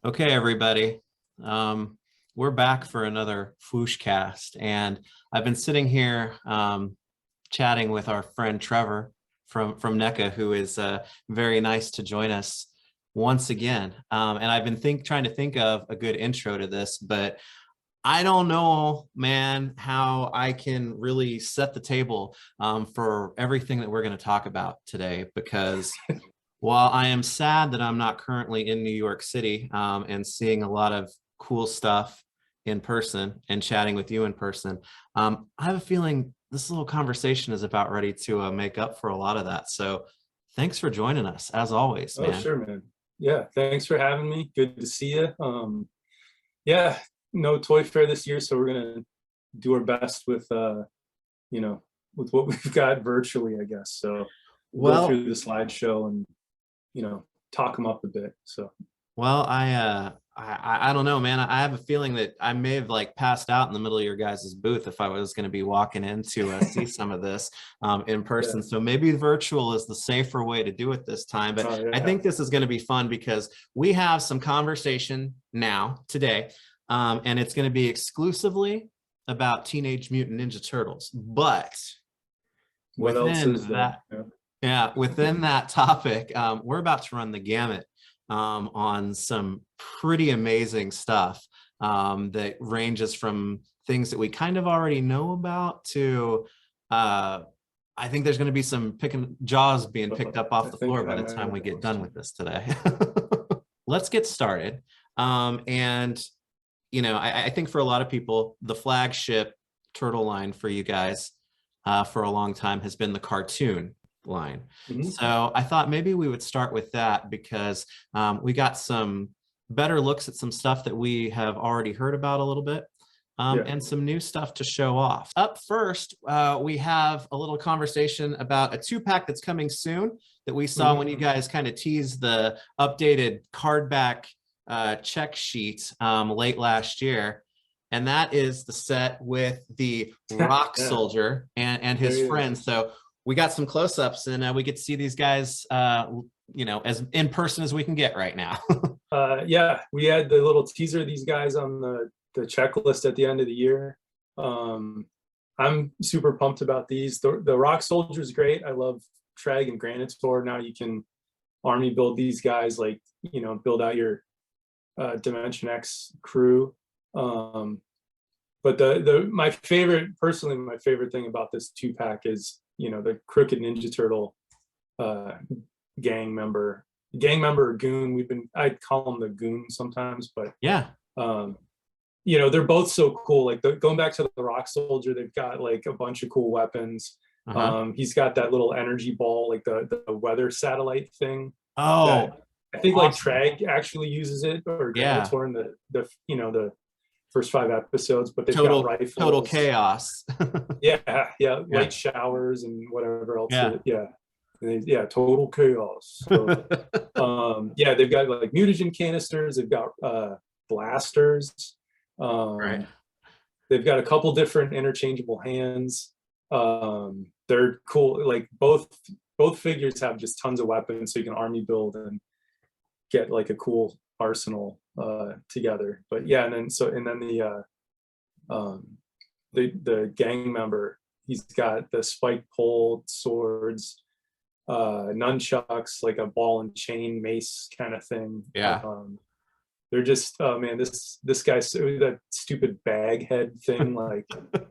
Okay, everybody. We're back for another Fwoosh cast, and I've been sitting here chatting with our friend Trevor from NECA, who is very nice to join us once again. And I've been trying to think of a good intro to this, but I don't know, man, how I can really set the table for everything that we're going to talk about today, because while I am sad that I'm not currently in New York City and seeing a lot of cool stuff in person and chatting with you in person, I have a feeling this little conversation is about ready to make up for a lot of that. So thanks for joining us, as always, Oh, man. sure, man. Yeah, thanks for having me. Good to see you. Yeah, no toy fair this year, so we're gonna do our best with with what we've got virtually, I guess. So we'll go Well, through the slideshow and talk them up a bit. So well, I don't know, man. I have a feeling that I may have like passed out in the middle of your guys' booth if I was going to be walking in to see some of this in person. yeah. So maybe virtual is the safer way to do it this time. But Oh I yeah. think this is going to be fun because we have some conversation now today, and it's going to be exclusively about Teenage Mutant Ninja Turtles. But What else within is there? that, yeah, within that topic, we're about to run the gamut on some pretty amazing stuff that ranges from things that we kind of already know about to I think there's going to be some jaws being picked up off I the think floor I by the might time have we a get done question. with this today. Let's get started. And I think for a lot of people, the flagship turtle line for you guys for a long time has been the cartoon line. Mhm. So I thought maybe we would start with that because we got some better looks at some stuff that we have already heard about a little bit. Yeah. And some new stuff to show off. Up first, we have a little conversation about a 2-pack that's coming soon that we saw when you guys kind of teased the updated card back check sheet late last year. And that is the set with the Rock Yeah. Soldier and There his he friends. is. So we got some close-ups and we get to see these guys, as in person as we can get right now. Yeah, we had the little teaser of these guys on the checklist at the end of the year. I'm super pumped about these. The Rock Soldier is great. I love Treg and Granitor. Now you can army build these guys, like build out your Dimension X crew. But my favorite thing about this 2-pack is the Crooked Ninja Turtle gang member or goon. I'd call them the goon sometimes, but Yeah. they're both so cool. Like going back to the Rock Soldier, they've got like a bunch of cool weapons. He's got that little energy ball, like the weather satellite thing. Oh, That I think like awesome. Trag actually uses it, or Yeah. Granitor in the first 5 episodes. But they've got Total rifles. chaos. Yeah, yeah, Yeah. light showers and whatever else. Yeah. Yeah, total chaos. So yeah, they've got like mutagen canisters. They've got blasters. Right. They've got a couple different interchangeable hands. They're cool. Like both figures have just tons of weapons, so you can army build and get like a cool arsenal together. But yeah, and then the gang member, he's got the spike pole, swords, nunchucks, like a ball and chain mace kind of thing. Yeah. They're just, oh man, this guy's that stupid bag head thing, like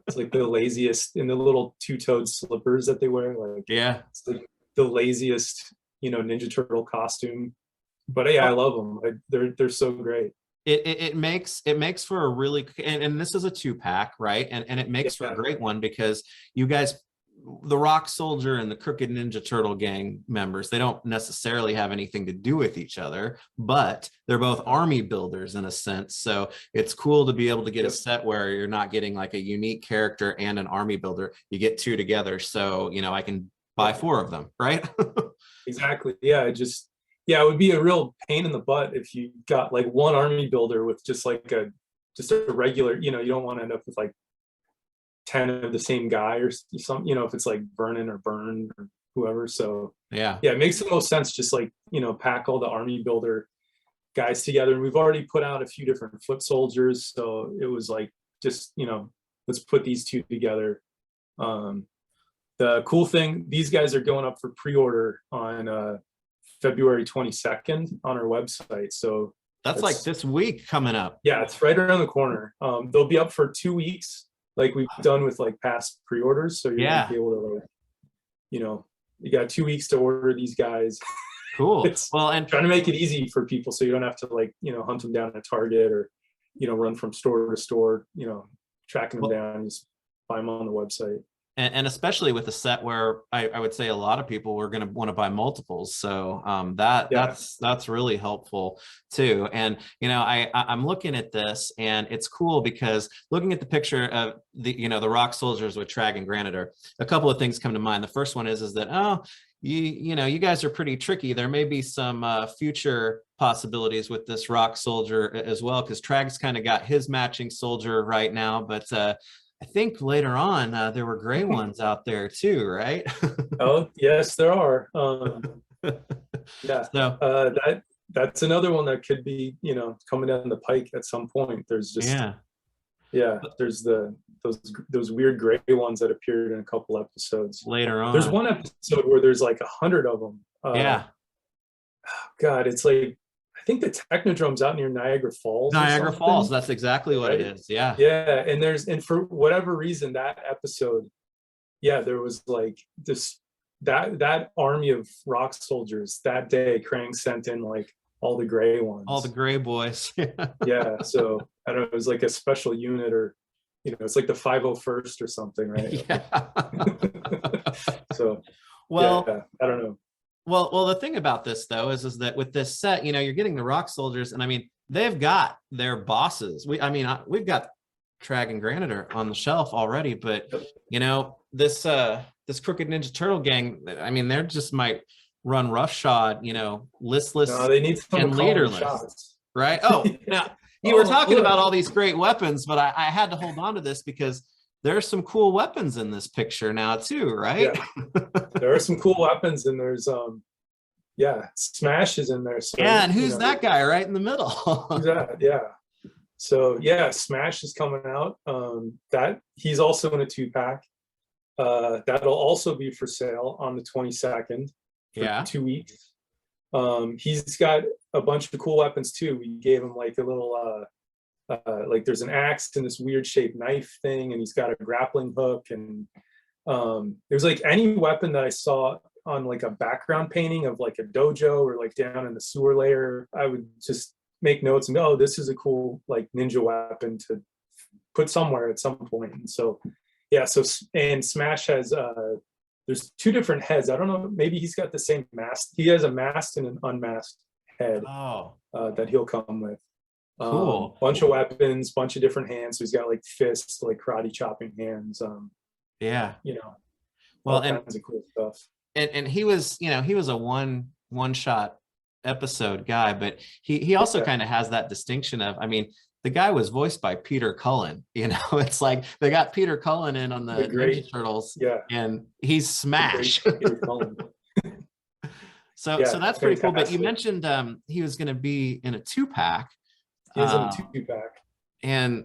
it's like the laziest in the little 2-toed slippers that they wear, like Yeah. it's like the laziest Ninja Turtle costume. But yeah, I love them. They're so great. It makes for a really, and this is a 2-pack, right? And it makes for a Yeah. great one because you guys, the Rock Soldier and the Crooked Ninja Turtle gang members, they don't necessarily have anything to do with each other, but they're both army builders in a sense. So it's cool to be able to get a set where you're not getting like a unique character and an army builder. You get 2 together. So, I can buy 4 of them, right? Exactly. Yeah, it would be a real pain in the butt if you got like one army builder with just a regular, you don't want to end up with like 10 of the same guy or some, if it's like Vernon or Burn or whoever. So Yeah. yeah, it makes the most sense just like, pack all the army builder guys together, and we've already put out a few different flip soldiers. So it was like, just, let's put these two together. The cool thing, these guys are going up for pre-order on February 22nd on our website. So that's like this week coming up. Yeah, it's right around the corner. They'll be up for 2 weeks, like we've done with like past pre-orders. So you're gonna be able to, like, you got 2 weeks to order these guys. Cool. Well, and trying to make it easy for people so you don't have to, like, hunt them down at Target or, run from store to store, tracking them down. Just buy them on the website. And especially with a set where I would say a lot of people were going to want to buy multiples. So that's really helpful too. And, I'm looking at this, and it's cool because looking at the picture of the rock soldiers with Trag and Granitor, a couple of things come to mind. The first one is that, you guys are pretty tricky. There may be some future possibilities with this rock soldier as well, because Trag's kind of got his matching soldier right now, but I think later on there were gray ones out there too, right? Oh, yes, there are. Yeah. So that's another one that could be, coming down the pike at some point. There's just there's those weird gray ones that appeared in a couple episodes later on. There's one episode where there's like 100 of them. God, it's like, I think the Technodrome's out near Niagara Falls. Niagara Falls, that's exactly what it is. Yeah. Yeah, and for whatever reason, that episode, there was like that army of rock soldiers that day. Krang sent in like all the gray ones, all the gray boys. Yeah, so I don't know, it was like a special unit, or it's like the 501st or something, right? Yeah. So I don't know. Well, the thing about this though is that with this set, you're getting the rock soldiers, and I mean, they've got their bosses. We've got Trag and Granitor on the shelf already, but this Crooked Ninja Turtle gang, I mean, they're just might run roughshod, listless, no, they need some and leaderless, right? Oh, now you were talking about all these great weapons, but I had to hold on to this because there's some cool weapons in this picture now too, right? Yeah. There are some cool weapons, and there's Smash is in there. So, and who's that guy right in the middle? Who's that? Yeah. So Smash is coming out. That he's also in a 2-pack. That'll also be for sale on the 22nd for 2 weeks. He's got a bunch of cool weapons too. We gave him like a little like there's an axe and this weird shaped knife thing, and he's got a grappling hook, and there's like any weapon that I saw on like a background painting of like a dojo or like down in the sewer layer, I would just make notes and go, oh, this is a cool like ninja weapon to put somewhere at some point. And so and Smash has there's 2 different heads. I don't know, maybe he's got the same mask. He has a masked and an unmasked head that he'll come with. Cool. Bunch of weapons, bunch of different hands. So he's got like fists, like karate chopping hands. Well, all kinds of cool stuff. And he was, he was a one shot episode guy, but he also kind of has that distinction of, I mean, the guy was voiced by Peter Cullen. It's like they got Peter Cullen in on the Ninja Turtles, and he's Smash. So that's pretty cool. But you mentioned he was going to be in a 2-pack. He's in a 2-pack. And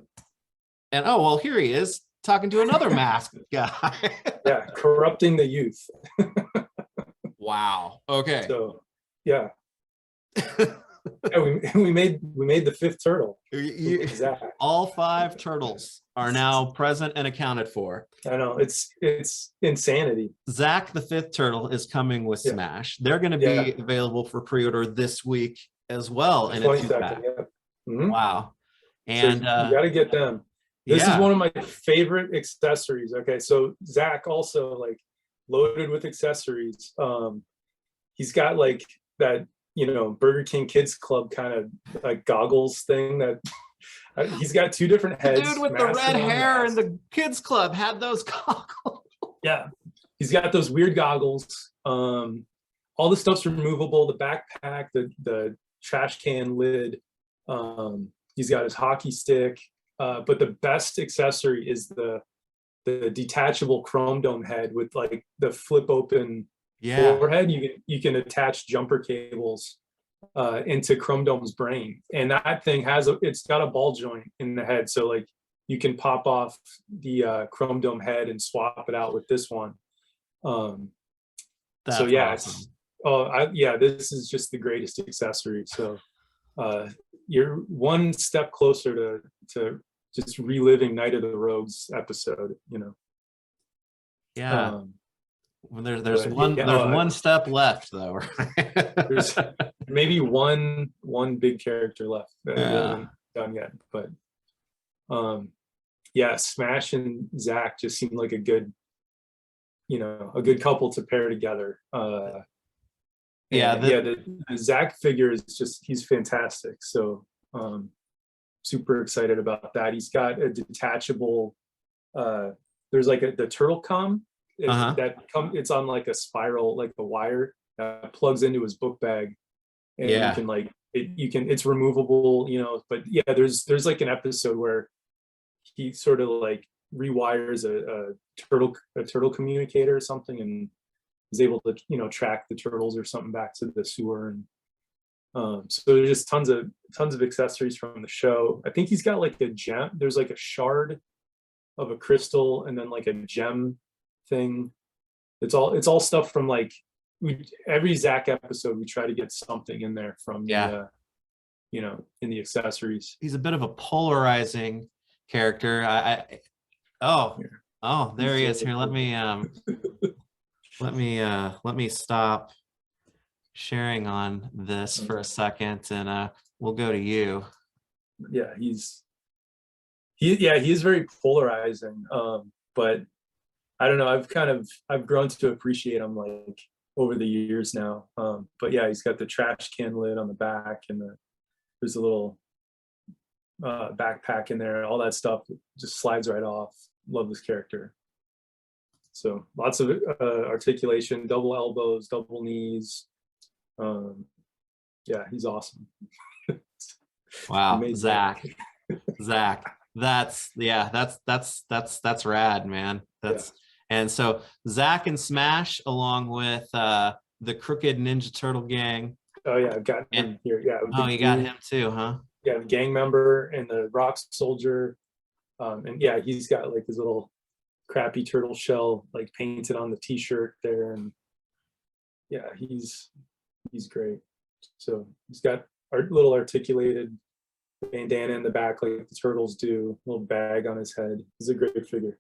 oh well, here he is talking to another masked guy. Yeah, corrupting the youth. Wow. Okay. So we made the 5th turtle. All 5 turtles are now present and accounted for. I know, it's insanity. Zach the 5th turtle is coming with Smash. They're going to be available for pre-order this week as well. And it's wow. And so you got to get them. This is one of my favorite accessories. Okay, so Zach also like loaded with accessories. He's got like that, Burger King Kids Club kind of like goggles thing that he's got 2 different heads. The dude with the red hair in the Kids Club had those goggles. Yeah, he's got those weird goggles. All the stuff's removable. The backpack, the trash can lid. He's got his hockey stick. But the best accessory is the detachable chrome dome head with like the flip open forehead. You can attach jumper cables into Chrome Dome's brain, and that thing it's got a ball joint in the head, so like you can pop off the Chrome Dome head and swap it out with this one. So yeah, awesome. this is just the greatest accessory. So you're one step closer to just reliving Night of the Rogues episode, you know. Yeah. There's one step left though, right? There's maybe one big character left that we Yeah. haven't done yet, but yeah, Smash and Zach just seemed like a good couple to pair together. The Zach figure is just, he's fantastic. So super excited about that. He's got a detachable, there's like the turtle com it's on like a spiral, like a wire that plugs into his book bag, and you can like it's removable, you know. But yeah, there's like an episode where he sort of like rewires a turtle communicator or something, and is able to, you know, track the turtles or something back to the sewer. And so there's just tons of accessories from the show. I think he's got like a gem, there's like a shard of a crystal and then like a gem thing. It's all stuff from like every Zach episode we try to get something in there from the you know, in the accessories. He's a bit of a polarizing character. There he is. Here, let me stop sharing on this for a second, and we'll go to you. Yeah, he is very polarizing. But I don't know, I've grown to appreciate him like over the years now. But yeah, he's got the trash can lid on the back, and there's a little backpack in there. All that stuff just slides right off. Love this character. So lots of articulation, double elbows, double knees. Yeah, he's awesome. Wow, amazing. Zach, that's rad, man. And so Zach and Smash, along with the Crooked Ninja Turtle gang. Oh yeah, I've got him here. Yeah. Oh, you got him too, huh? Yeah, the gang member and the rock soldier. And yeah, he's got like his little crappy turtle shell like painted on the t-shirt there, and yeah, he's great. So he's got a little articulated bandana in the back like the turtles do, little bag on his head. He's a great figure.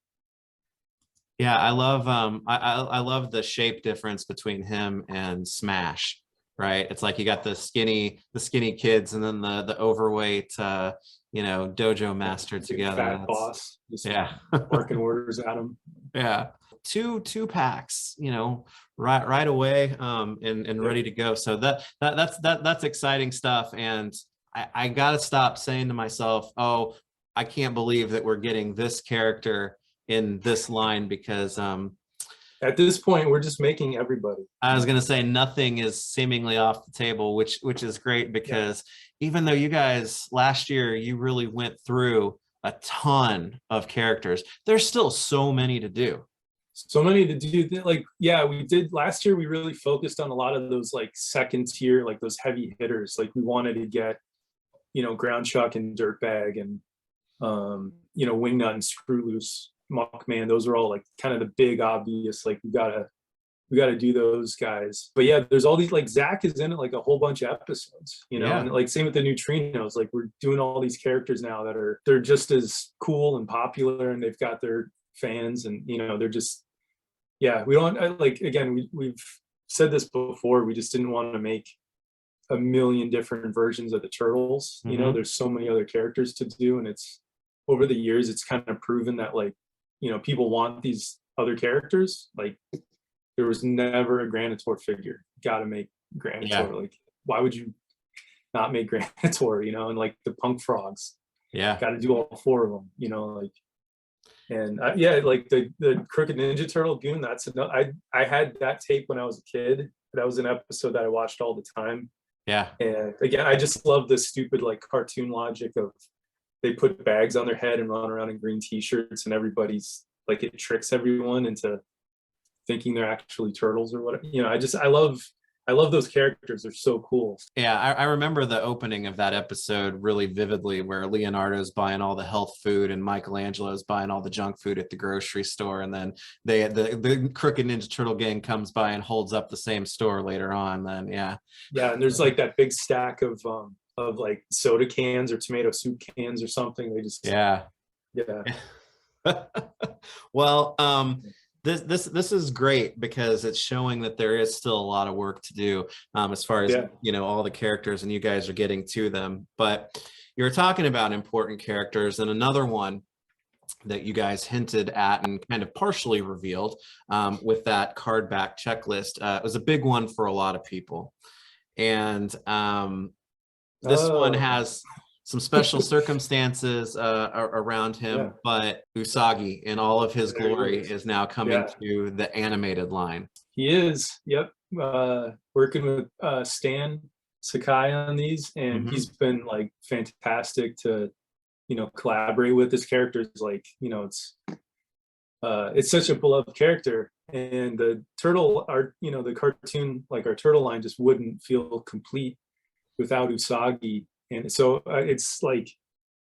Yeah, I love I love the shape difference between him and Smash, right? It's like you got the skinny kids and then the overweight you know, dojo master together. Fat boss, just barking orders at him. Yeah, two packs, you know, right away, and ready to go. So that's exciting stuff. And I gotta stop saying to myself, oh, I can't believe that we're getting this character in this line, because at this point we're just making everybody. I was gonna say nothing is seemingly off the table, which is great, because even though you guys last year you really went through a ton of characters, there's still so many to do. So many to do. Like, yeah, we did last year. We really focused on a lot of those like second tier, like those heavy hitters. Like we wanted to get, you know, Ground Chuck and Dirtbag and you know, Wingnut and Screw Loose, Muckman. Those are all like kind of the big obvious, like we gotta do those guys. But yeah, there's all these, like Zach is in it like a whole bunch of episodes, you know. And like same with the Neutrinos, like we're doing all they're just as cool and popular, and they've got their fans, and you know, they're just, yeah, we don't like, again, we've said this before, we just didn't want to make a million different versions of the Turtles. You know, there's so many other characters to do, and it's over the years it's kind of proven that, like, you know, people want these other characters. Like there was never a Granitor figure. Gotta make Granitor. Like why would you not make Granitor, you know? And like the Punk Frogs, gotta do all four of them, you know. Like, and like the Crooked Ninja Turtle goon, that's enough. I had that tape when I was a kid. That was an episode that I watched all the time. And again, I just love the stupid like cartoon logic of they put bags on their head and run around in green t-shirts, and everybody's like, it tricks everyone into thinking they're actually turtles or whatever. You know, I I love those characters. They're so cool. Yeah, I remember the opening of that episode really vividly, where Leonardo's buying all the health food and Michelangelo's buying all the junk food at the grocery store, and then the Crooked Ninja Turtle gang comes by and holds up the same store later on. Then yeah, And there's like that big stack of like soda cans or tomato soup cans or something. They just yeah. Well, this is great because it's showing that there is still a lot of work to do, as far as all the characters, and you guys are getting to them. But you're talking about important characters, and another one that you guys hinted at and kind of partially revealed, with that card back checklist, was a big one for a lot of people. And this one has some special circumstances around him, but Usagi in all of his glory is now coming to the animated line. He is, yep. Working with Stan Sakai on these, and he's been like fantastic to, collaborate with. This character is like, it's such a beloved character, and the turtle art, the cartoon, like our turtle line, just wouldn't feel complete without Usagi. And so it's like,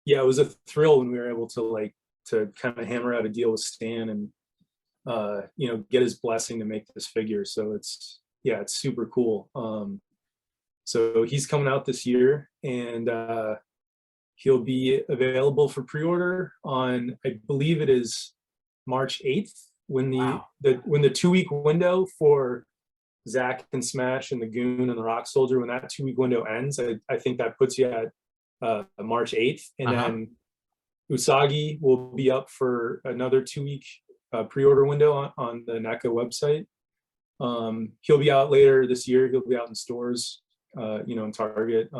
it was a thrill when we were able to kind of hammer out a deal with Stan and, get his blessing to make this figure. So it's super cool. So he's coming out this year, and he'll be available for pre-order on, I believe it is March 8th, when the 2-week window for Zack and Smash and the Goon and the Rock Soldier, when that 2-week window ends, I think that puts you at March 8th. And then Usagi will be up for another 2-week pre-order window on the NECA website. He'll be out later this year. He'll be out in stores, in Target.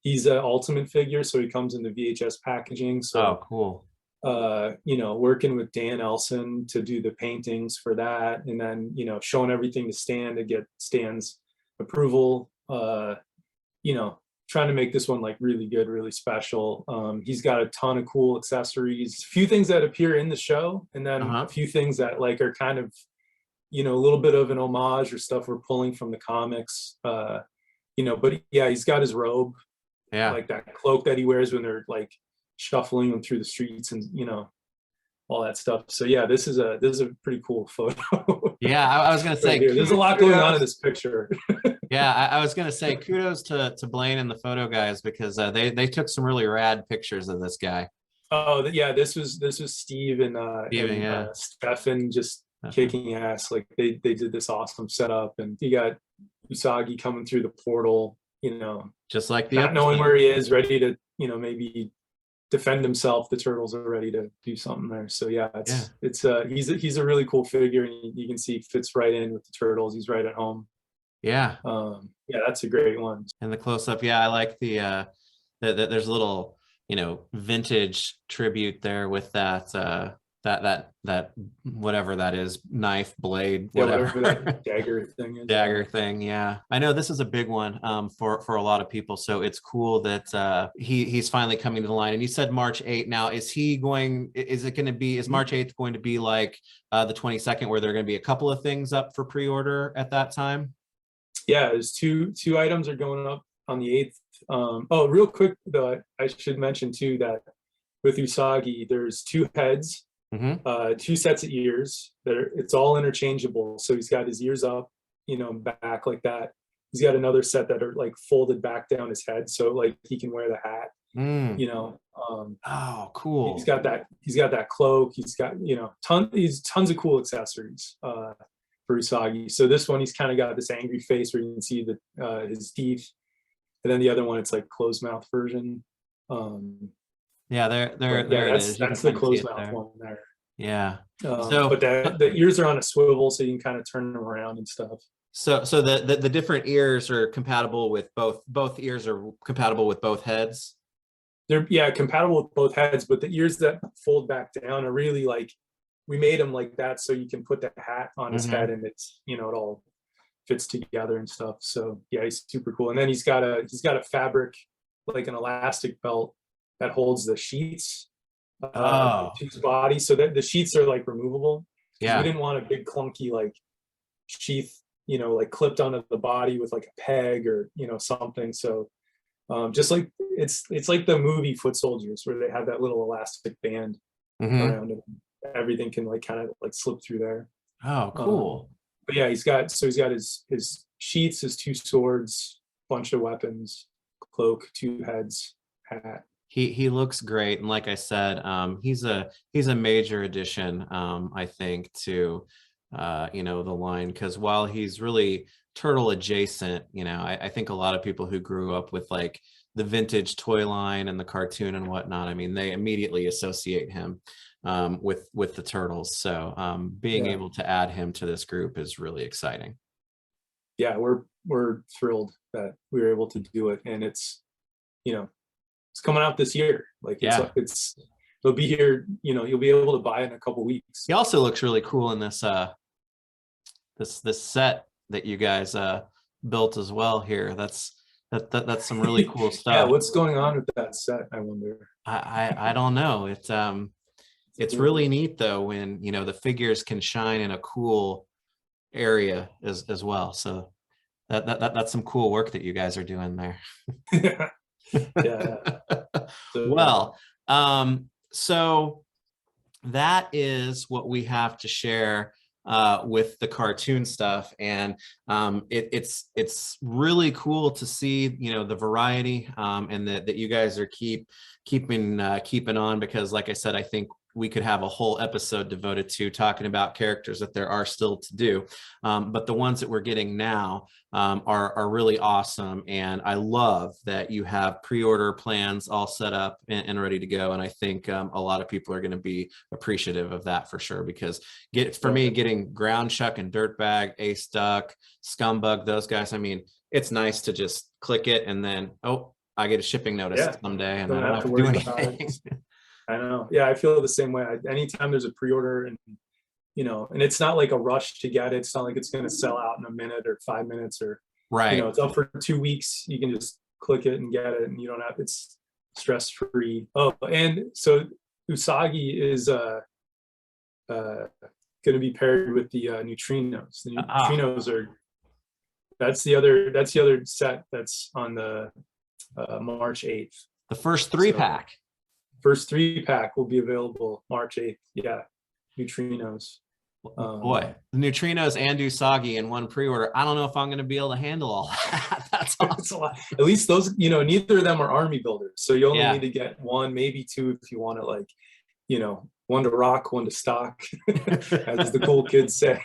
He's an Ultimate figure, so he comes in the VHS packaging. So cool. Working with Dan Elson to do the paintings for that, and then showing everything to Stan to get Stan's approval. Trying to make this one like really good, really special. He's got a ton of cool accessories, a few things that appear in the show, and then a few things that like are kind of a little bit of an homage or stuff we're pulling from the comics. But he's got his robe, like that cloak that he wears when they're like shuffling them through the streets, and all that stuff. So this is a pretty cool photo. I was gonna say there's a lot going on in this picture. I was gonna say kudos to Blaine and the photo guys, because they took some really rad pictures of this guy. This was Steve and Stefan just kicking ass. Like they did this awesome setup, and you got Usagi coming through the portal, just like not knowing where he is, ready to maybe defend himself. The turtles are ready to do something there. So he's a really cool figure, and you can see he fits right in with the turtles. He's right at home. That's a great one. And the close-up, I like the there's a little vintage tribute there with that that whatever that is, knife, blade, whatever that dagger thing is. Dagger thing, I know this is a big one for a lot of people, so it's cool that he's finally coming to the line. And you said March 8th. Now is March 8th going to be like the 22nd, where there are going to be a couple of things up for pre-order at that time? There's two items are going up on the 8th. Real quick though, I should mention too that with Usagi, there's 2 heads, 2 sets of ears. It's all interchangeable. So he's got his ears up, back like that. He's got another set that are like folded back down his head, so like he can wear the hat. Cool. He's got that cloak. He's got tons of cool accessories for Usagi. So this one, he's kind of got this angry face where you can see his teeth, and then the other one, it's like closed mouth version. There it is. That's the closed mouth one there. But the ears are on a swivel, so you can kind of turn them around and stuff. So the different ears are compatible with both ears are compatible with both heads. They're compatible with both heads, but the ears that fold back down are really like, we made them like that so you can put the hat on his head, and it's it all fits together and stuff. So he's super cool. And then he's got a fabric, like an elastic belt that holds the sheets to his body, so that the sheets are like removable. We didn't want a big clunky like sheath, you know, like clipped onto the body with like a peg or, you know, something. So just like it's like the movie Foot Soldiers where they have that little elastic band around it. Everything can like kind of like slip through there. Oh, cool. But yeah, he's got his sheaths, his 2 swords, bunch of weapons, cloak, 2 heads, hat. He looks great, and like I said, he's a major addition, I think, to you know, the line, because while he's really turtle adjacent, you know, I think a lot of people who grew up with like the vintage toy line and the cartoon and whatnot, I mean, they immediately associate him with the turtles. So being able to add him to this group is really exciting. Yeah, we're thrilled that we were able to do it, and it's, you know, it's coming out this year. Like it's it'll be here, you know, you'll be able to buy it in a couple weeks. He also looks really cool in this this set that you guys built as well here. That's some really cool stuff. Yeah, what's going on with that set, I wonder? I don't know. It's really neat though when, you know, the figures can shine in a cool area as well. So that's some cool work that you guys are doing there. Yeah. Well, so that is what we have to share with the cartoon stuff, and it's really cool to see, you know, the variety and that you guys are keeping on, because like I said, I think we could have a whole episode devoted to talking about characters that there are still to do, but the ones that we're getting now are really awesome, and I love that you have pre-order plans all set up and ready to go, and I think a lot of people are going to be appreciative of that for sure, because for me, getting Ground Chuck and Dirtbag, Ace Duck, Scumbug, those guys, I mean, it's nice to just click it and then, oh, I get a shipping notice someday and I don't have to do anything. I know. Yeah, I feel the same way. Anytime there's a pre-order, and you know, and it's not like a rush to get it. It's not like it's going to sell out in a minute or 5 minutes, or right. You know, it's up for 2 weeks. You can just click it and get it, and you don't have, it's stress free. Oh, and so Usagi is going to be paired with the neutrinos. The neutrinos are that's the other set that's on the March 8th. The first 3-pack. First 3-pack will be available March 8th. Yeah, neutrinos. Boy, the neutrinos and Usagi in one pre-order. I don't know if I'm going to be able to handle all that. That's awesome. A lot. At least those, you know, neither of them are army builders, so you only need to get 1, maybe 2 if you want to, like, you know, 1 to rock, 1 to stock, as the cool kids say.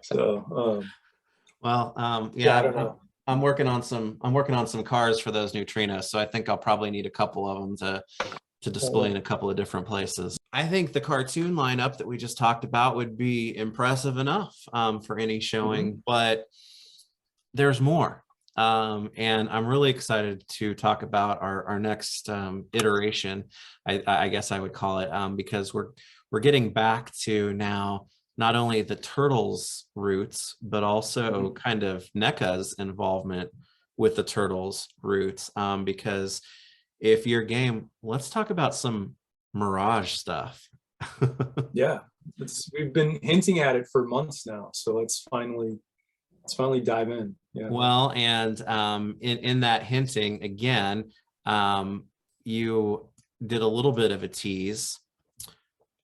So, well, I don't know. I'm working on some cars for those neutrinos, so I think I'll probably need a couple of them to display in a couple of different places. I think the cartoon lineup that we just talked about would be impressive enough for any showing, but there's more. And I'm really excited to talk about our next iteration, I guess I would call it, because we're getting back to now not only the Turtles roots, but also kind of NECA's involvement with the Turtles roots. Because if you're game, let's talk about some Mirage stuff. Yeah, we've been hinting at it for months now, so let's finally dive in. Yeah. Well, and in that hinting again, you did a little bit of a tease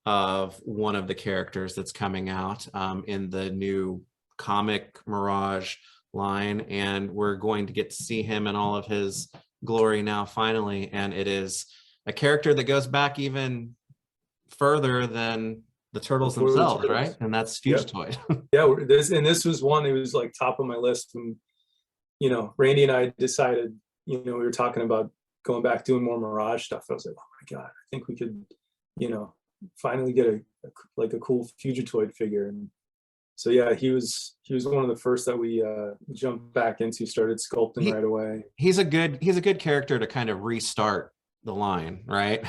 of one of the characters that's coming out in the new comic Mirage line, and we're going to get to see him in all of his glory now finally, and it is a character that goes back even further than the Turtles themselves, right? And that's Fugitoid. Yeah, this was one that was like top of my list when, you know, Randy and I decided, you know, we were talking about going back doing more Mirage stuff. I was like, oh my god, I think we could, you know, finally get a cool Fugitoid figure. And so yeah, he was one of the first that we jumped back into, started sculpting right away. He's a good character to kind of restart the line, right?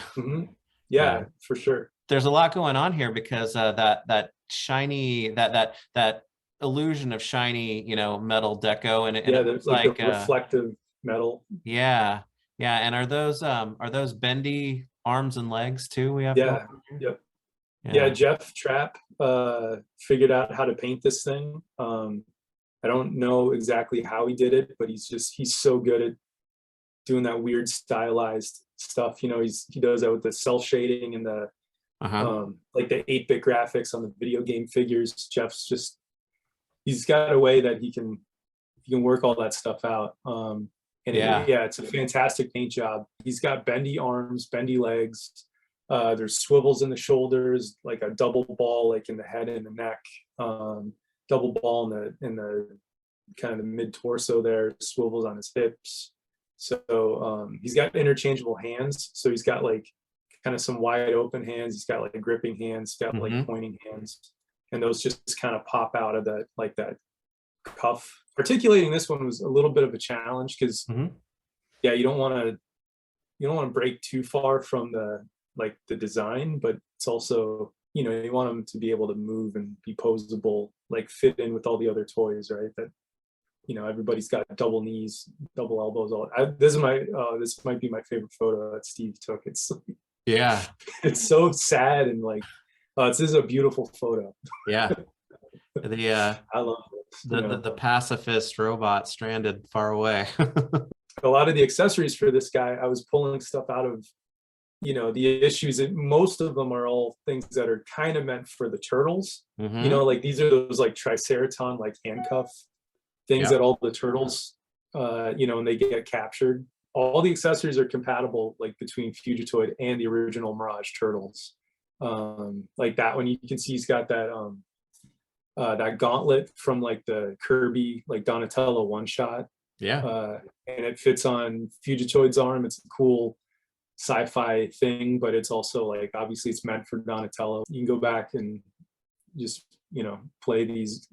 Yeah, for sure. There's a lot going on here because that shiny, that illusion of shiny, you know, metal deco, and there's like a reflective metal. Yeah, and are those bendy arms and legs too? We have yep. Yeah, Jeff Trapp figured out how to paint this thing. I don't know exactly how he did it, but he's so good at doing that weird stylized stuff. You know, he does that with the cell shading and the like the 8-bit graphics on the video game figures. He's got a way that he can work all that stuff out. It's a fantastic paint job. He's got bendy arms, bendy legs. There's swivels in the shoulders, like a double ball, like in the head and the neck. Double ball in the kind of the mid torso there. Swivels on his hips. So he's got interchangeable hands. So he's got like kind of some wide open hands. He's got like gripping hands. He's got like pointing hands, and those just kind of pop out of that cuff. Articulating this one was a little bit of a challenge because you don't want to break too far from the design, but it's also, you know, you want them to be able to move and be posable, like fit in with all the other toys, right? That, you know, everybody's got double knees, double elbows. This might be my favorite photo that Steve took. It's so sad and like, this is a beautiful photo. Yeah. I love it. The pacifist robot stranded far away. A lot of the accessories for this guy, I was pulling stuff out of, you know, the issues, and most of them are all things that are kind of meant for the turtles. You know, like these are those like Triceraton like handcuff things that all the turtles you know, and they get captured. All the accessories are compatible like between Fugitoid and the original Mirage Turtles. Like that one, you can see he's got that that gauntlet from like the Kirby like Donatello one shot. And it fits on Fugitoid's arm. It's a cool sci-fi thing, but it's also like, obviously it's meant for Donatello. You can go back and just, you know, play these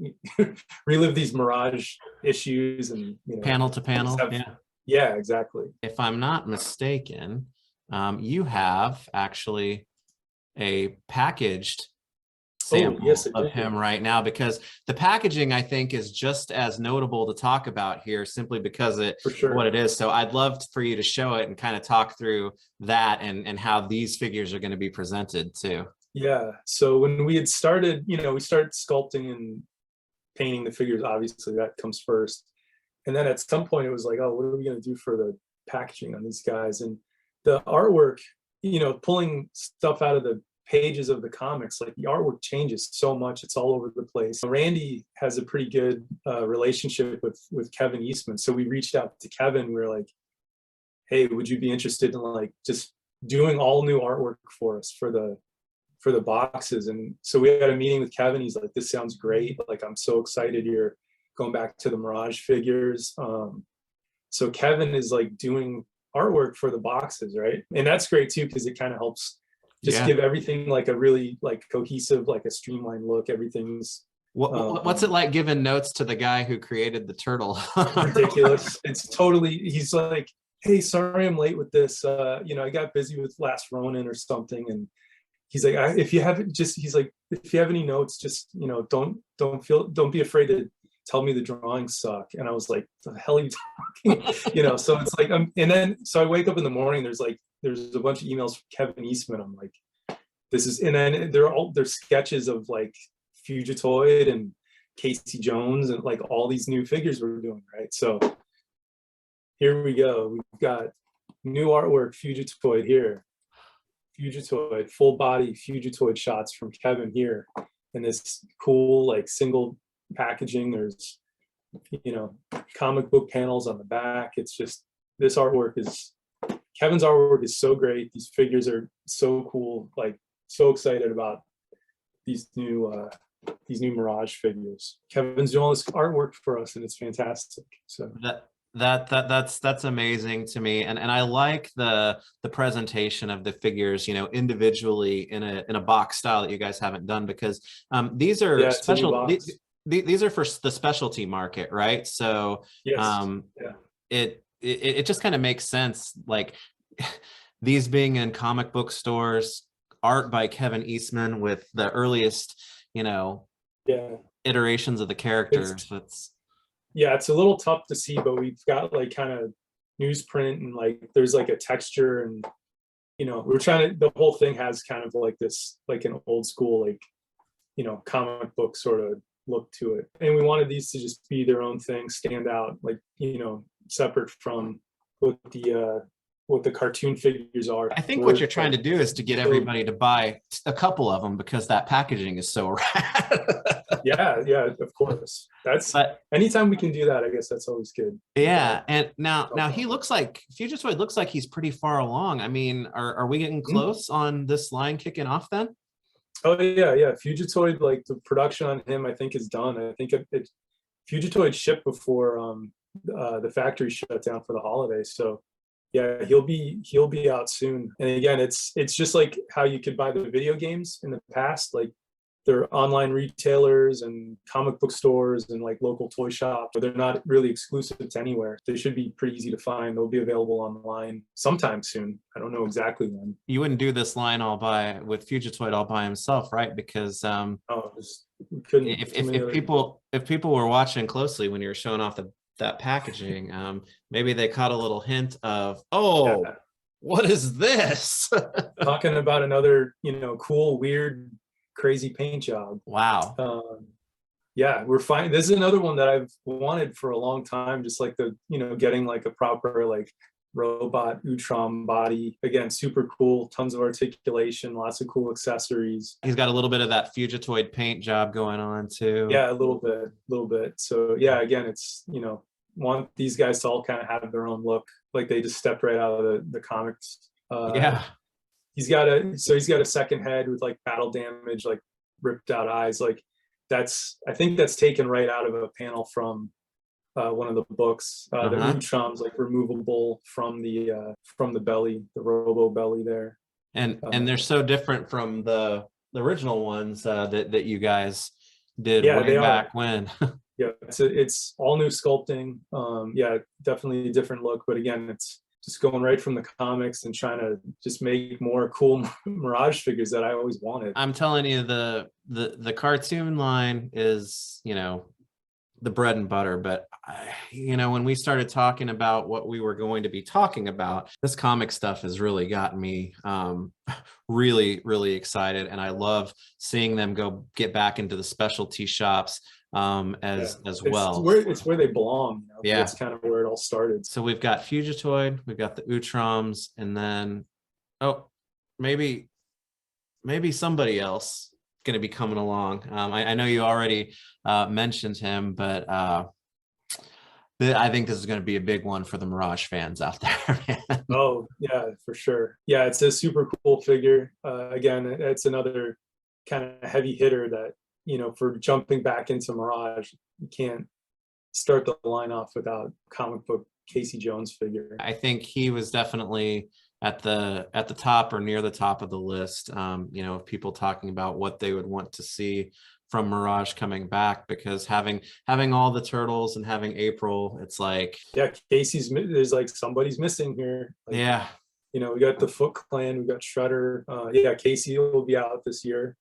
relive these Mirage issues, and, you know, panel to panel. Yeah, exactly. If I'm not mistaken, you have actually a packaged sample of him right now, because the packaging, I think, is just as notable to talk about here, simply because of what it is. So I'd love for you to show it and kind of talk through that and how these figures are going to be presented too. Yeah. So when we had started, you know, we started sculpting and painting the figures. Obviously, that comes first. And then at some point, it was like, oh, what are we going to do for the packaging on these guys? And the artwork, you know, pulling stuff out of the pages of the comics, like the artwork changes so much. It's all over the place. Randy has a pretty good relationship with Kevin Eastman. So we reached out to Kevin. We were like, hey, would you be interested in like just doing all new artwork for us for the boxes? And so we had a meeting with Kevin. He's like, this sounds great. Like, I'm so excited you're going back to the Mirage figures. So Kevin is like doing artwork for the boxes, right? And that's great too, because it kind of helps just give everything like a really like cohesive, like a streamlined look. Everything's what's it like giving notes to the guy who created the turtle? Ridiculous. It's totally, he's like, hey, sorry I'm late with this. You know, I got busy with Last Ronin or something. And he's like, if you have any notes, just, you know, don't be afraid to tell me the drawings suck. And I was like, the hell are you talking? You know, so it's like, and then, so I wake up in the morning, there's a bunch of emails from Kevin Eastman. I'm like, this is, and then they're sketches of like Fugitoid and Casey Jones and like all these new figures we're doing, right? So here we go. We've got new artwork, Fugitoid here. Fugitoid, full body Fugitoid shots from Kevin here. And this cool like single packaging. There's, you know, comic book panels on the back. It's just, this artwork is, Kevin's artwork is so great. These figures are so cool. Like, so excited about these new Mirage figures. Kevin's doing all this artwork for us, and it's fantastic. So that's amazing to me, and I like the presentation of the figures, you know, individually in a box style that you guys haven't done, because these are special. These are for the specialty market, right? So it just kind of makes sense, like these being in comic book stores, art by Kevin Eastman with the earliest, you know, iterations of the characters. It's a little tough to see, but we've got like kind of newsprint and like there's like a texture, and you know, we're trying to, the whole thing has kind of like this, like an old school, like, you know, comic book sort of look to it. And we wanted these to just be their own thing, stand out, like, you know, separate from what the cartoon figures are. I think what you're trying to do is to get everybody to buy a couple of them because that packaging is so rad. Yeah, of course. That's, but anytime we can do that, I guess that's always good. Yeah, and now he looks like Fugitoid looks like he's pretty far along. I mean, are we getting close on this line kicking off then? Oh yeah. Fugitoid, like the production on him, I think is done. I think Fugitoid shipped before the factory shut down for the holidays. So yeah, he'll be out soon. And again, it's just like how you could buy the video games in the past, like they're online retailers and comic book stores and like local toy shops, but they're not really exclusive to anywhere. They should be pretty easy to find. They'll be available online sometime soon. I don't know exactly when. You wouldn't do this line with Fugitoid all by himself, right? Because if people were watching closely when you were showing off that packaging, maybe they caught a little hint of, oh, yeah. What is this? Talking about another, you know, cool, weird, crazy paint job. Wow. Yeah, we're fine. This is another one that I've wanted for a long time, just like the, you know, getting like a proper like robot Utrom body. Again, super cool, tons of articulation, lots of cool accessories. He's got a little bit of that Fugitoid paint job going on too. Yeah, a little bit. So yeah, again, it's, you know, want these guys to all kind of have their own look, like they just stepped right out of the comics. Yeah. He's got a second head with like battle damage, like ripped out eyes. Like I think that's taken right out of a panel from one of the books. The Utrom's like removable from the belly, the robo belly there. And they're so different from the original ones that you guys did way back when. Yeah, it's all new sculpting. Yeah, definitely a different look, but again, it's just going right from the comics and trying to just make more cool Mirage figures that I always wanted. I'm telling you, the cartoon line is, you know, the bread and butter, but you know, when we started talking about what we were going to be talking about, this comic stuff has really gotten me really excited, and I love seeing them get back into the specialty shops as well. It's where they belong, you know? Yeah, it's kind of where it all started. So we've got Fugitoid, we've got the Utroms, and then maybe somebody else going to be coming along. I know you already mentioned him, but I think this is going to be a big one for the Mirage fans out there, man. Oh yeah, for sure. Yeah, it's a super cool figure. Again, it's another kind of heavy hitter that, you know, for jumping back into Mirage, you can't start the line off without comic book Casey Jones figure. I think he was definitely at the top or near the top of the list, you know, of people talking about what they would want to see from Mirage coming back, because having all the turtles and having April, it's like, yeah, there's like somebody's missing here. Like, yeah, you know, we got the Foot Clan, we got Shredder. Yeah, Casey will be out this year.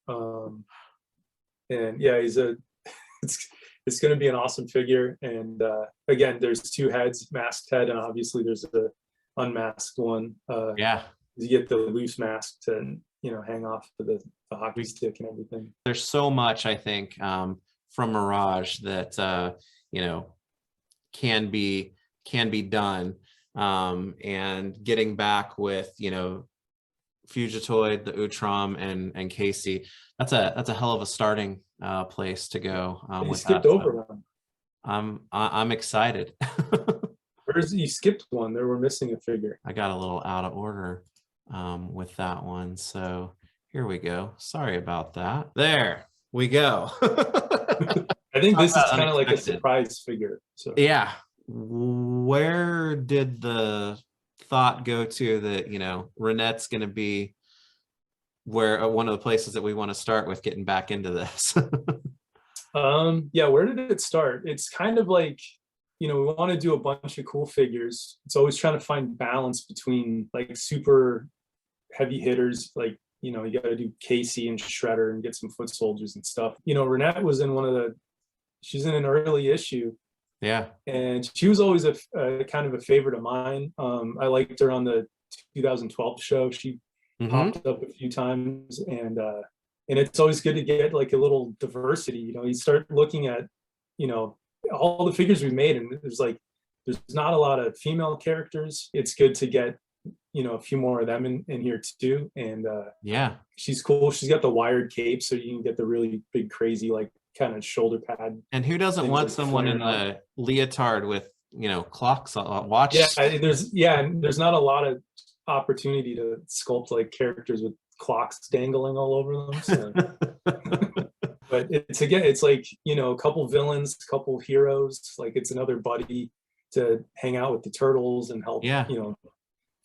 And yeah, it's going to be an awesome figure. And again, there's two heads, masked head, and obviously there's the unmasked one. Yeah, you get the loose mask to, you know, hang off to the hockey stick and everything. There's so much, I think, from Mirage that you know, can be done, and getting back with, you know, Fugitoid, the Utrom, and Casey, that's a hell of a starting place to go. You skipped over one. I'm excited. You skipped one. There were missing a figure. I got a little out of order with that one, so here we go. Sorry about that. There we go. I think this is kind of like a surprise figure. So yeah, where did the thought go to that, you know, Renette's going to be where one of the places that we want to start with getting back into this? Yeah, where did it start? It's kind of like, you know, we want to do a bunch of cool figures. It's always trying to find balance between like super heavy hitters, like, you know, you got to do Casey and Shredder and get some foot soldiers and stuff. You know, Renette was in she's in an early issue. Yeah. And she was always a kind of a favorite of mine. I liked her on the 2012 show. She popped up a few times, and it's always good to get like a little diversity. You know, you start looking at, you know, all the figures we made, and there's not a lot of female characters. It's good to get, you know, a few more of them in here too. And Yeah. she's cool. She's got the wired cape, so you can get the really big, crazy, like kind of shoulder pad. And who doesn't want like someone in flaring a leotard with, you know, clocks, watch? and there's not a lot of opportunity to sculpt like characters with clocks dangling all over them. So. But it's like, you know, a couple villains, a couple heroes. Like it's another buddy to hang out with the turtles and help, Yeah. you know,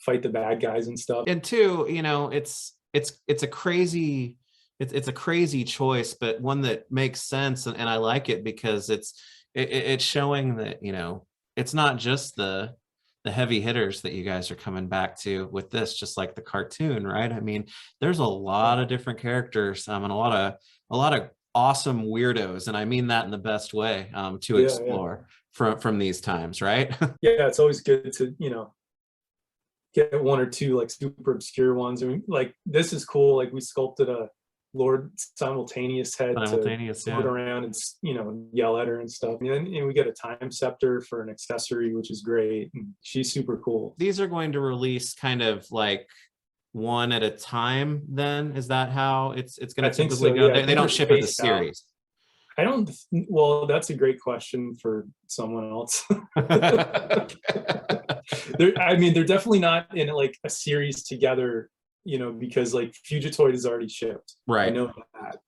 fight the bad guys and stuff. And two, you know, it's a crazy choice, but one that makes sense, and I like it because it's showing that, you know, it's not just the heavy hitters that you guys are coming back to with this, just like the cartoon, right? I mean, there's a lot of different characters, and a lot of awesome weirdos, and I mean that in the best way, to explore from these times, right? Yeah, it's always good to, you know, get one or two like super obscure ones. I mean, like this is cool. Like we sculpted a Lord Simultaneous head to float around and, you know, yell at her and stuff. And we get a time scepter for an accessory, which is great. And she's super cool. These are going to release kind of like one at a time then? Is that how it's going to typically go? Yeah. They don't ship it as series. Well, that's a great question for someone else. I mean, they're definitely not in like a series together, you know, because like Fugitoid is already shipped. Right. I know that.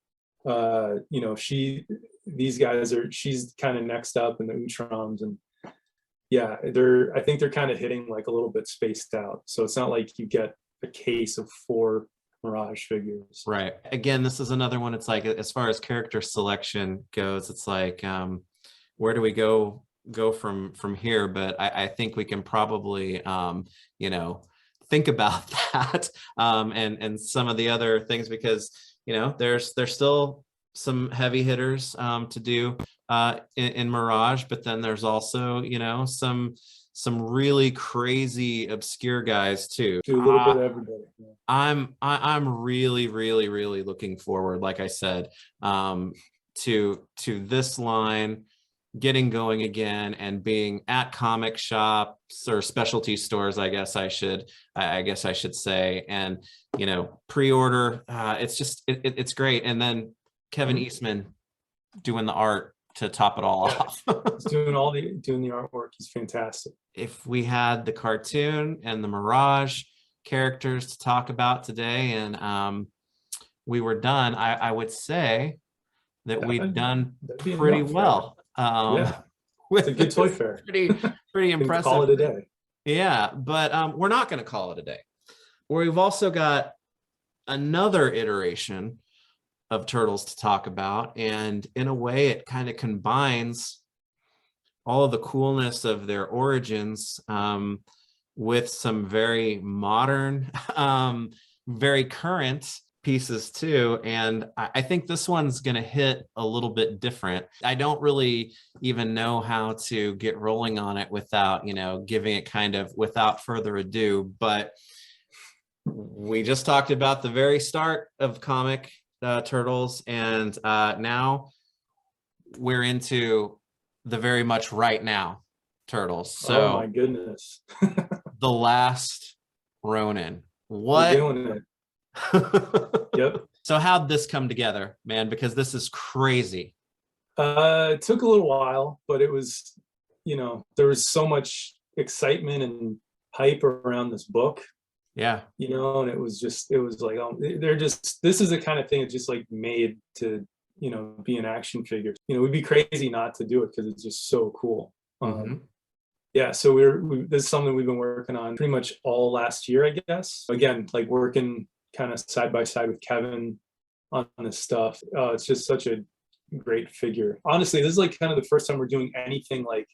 You know, she's kind of next up in the Utroms, and yeah, I think they're kind of hitting like a little bit spaced out. So it's not like you get a case of 4 Mirage figures. Right. Again, this is another one. It's like, as far as character selection goes, it's like, where do we go from here? But I think we can probably, you know, think about that, and some of the other things, because, you know, there's still some heavy hitters to do in Mirage, but then there's also, you know, some really crazy obscure guys too. Do a little bit of everybody. Yeah. I'm really looking forward, like I said, to this line getting going again and being at comic shops or specialty stores, I guess I should say, and, you know, pre-order. It's just it's great. And then Kevin Eastman doing the art to top it all off. He's doing the artwork. He's fantastic. If we had the cartoon and the Mirage characters to talk about today, and we were done, I would say that we've done pretty well. Yeah, it's a good toy fair. pretty impressive. Call it a day. Yeah, but we're not going to call it a day. We've also got another iteration of Turtles to talk about, and in a way it kind of combines all of the coolness of their origins with some very modern, very current pieces too. And I think this one's going to hit a little bit different. I don't really even know how to get rolling on it without, you know, giving it kind of without further ado. But we just talked about the very start of comic Turtles, and now we're into the very much right now Turtles. So, oh my goodness. The Last Ronin. What? We're doing it. Yep. So how'd this come together, man? Because this is crazy. It took a little while, but it was, you know, there was so much excitement and hype around this book. Yeah. You know, and it was like, this is the kind of thing that's just like made to, you know, be an action figure. You know, we'd be crazy not to do it because it's just so cool. Yeah, so this is something we've been working on pretty much all last year, I guess. Again, like working kind of side by side with Kevin on this stuff. It's just such a great figure. Honestly, this is like kind of the first time we're doing anything like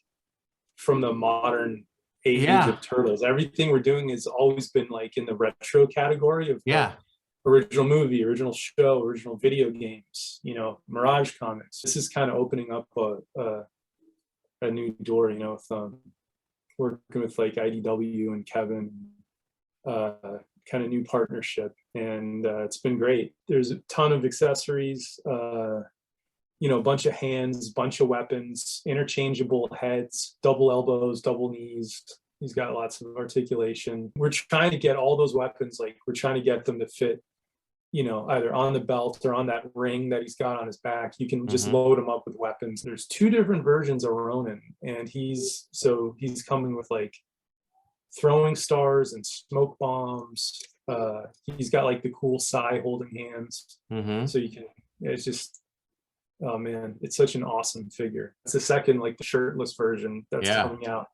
from the modern age of Turtles. Everything we're doing has always been like in the retro category of original movie, original show, original video games, you know, Mirage comics. This is kind of opening up a new door, you know, with working with like IDW and Kevin, kind of new partnership, and it's been great. There's a ton of accessories, you know, a bunch of hands, bunch of weapons, interchangeable heads, double elbows, double knees. He's got lots of articulation. We're trying to get all those weapons, like we're trying to get them to fit, you know, either on the belt or on that ring that he's got on his back. You can just load him up with weapons. There's 2 different versions of Ronin, and he's coming with like throwing stars and smoke bombs. He's got like the cool Sai holding hands. So you can, it's just, oh man, it's such an awesome figure. It's the second, like the shirtless version that's coming out.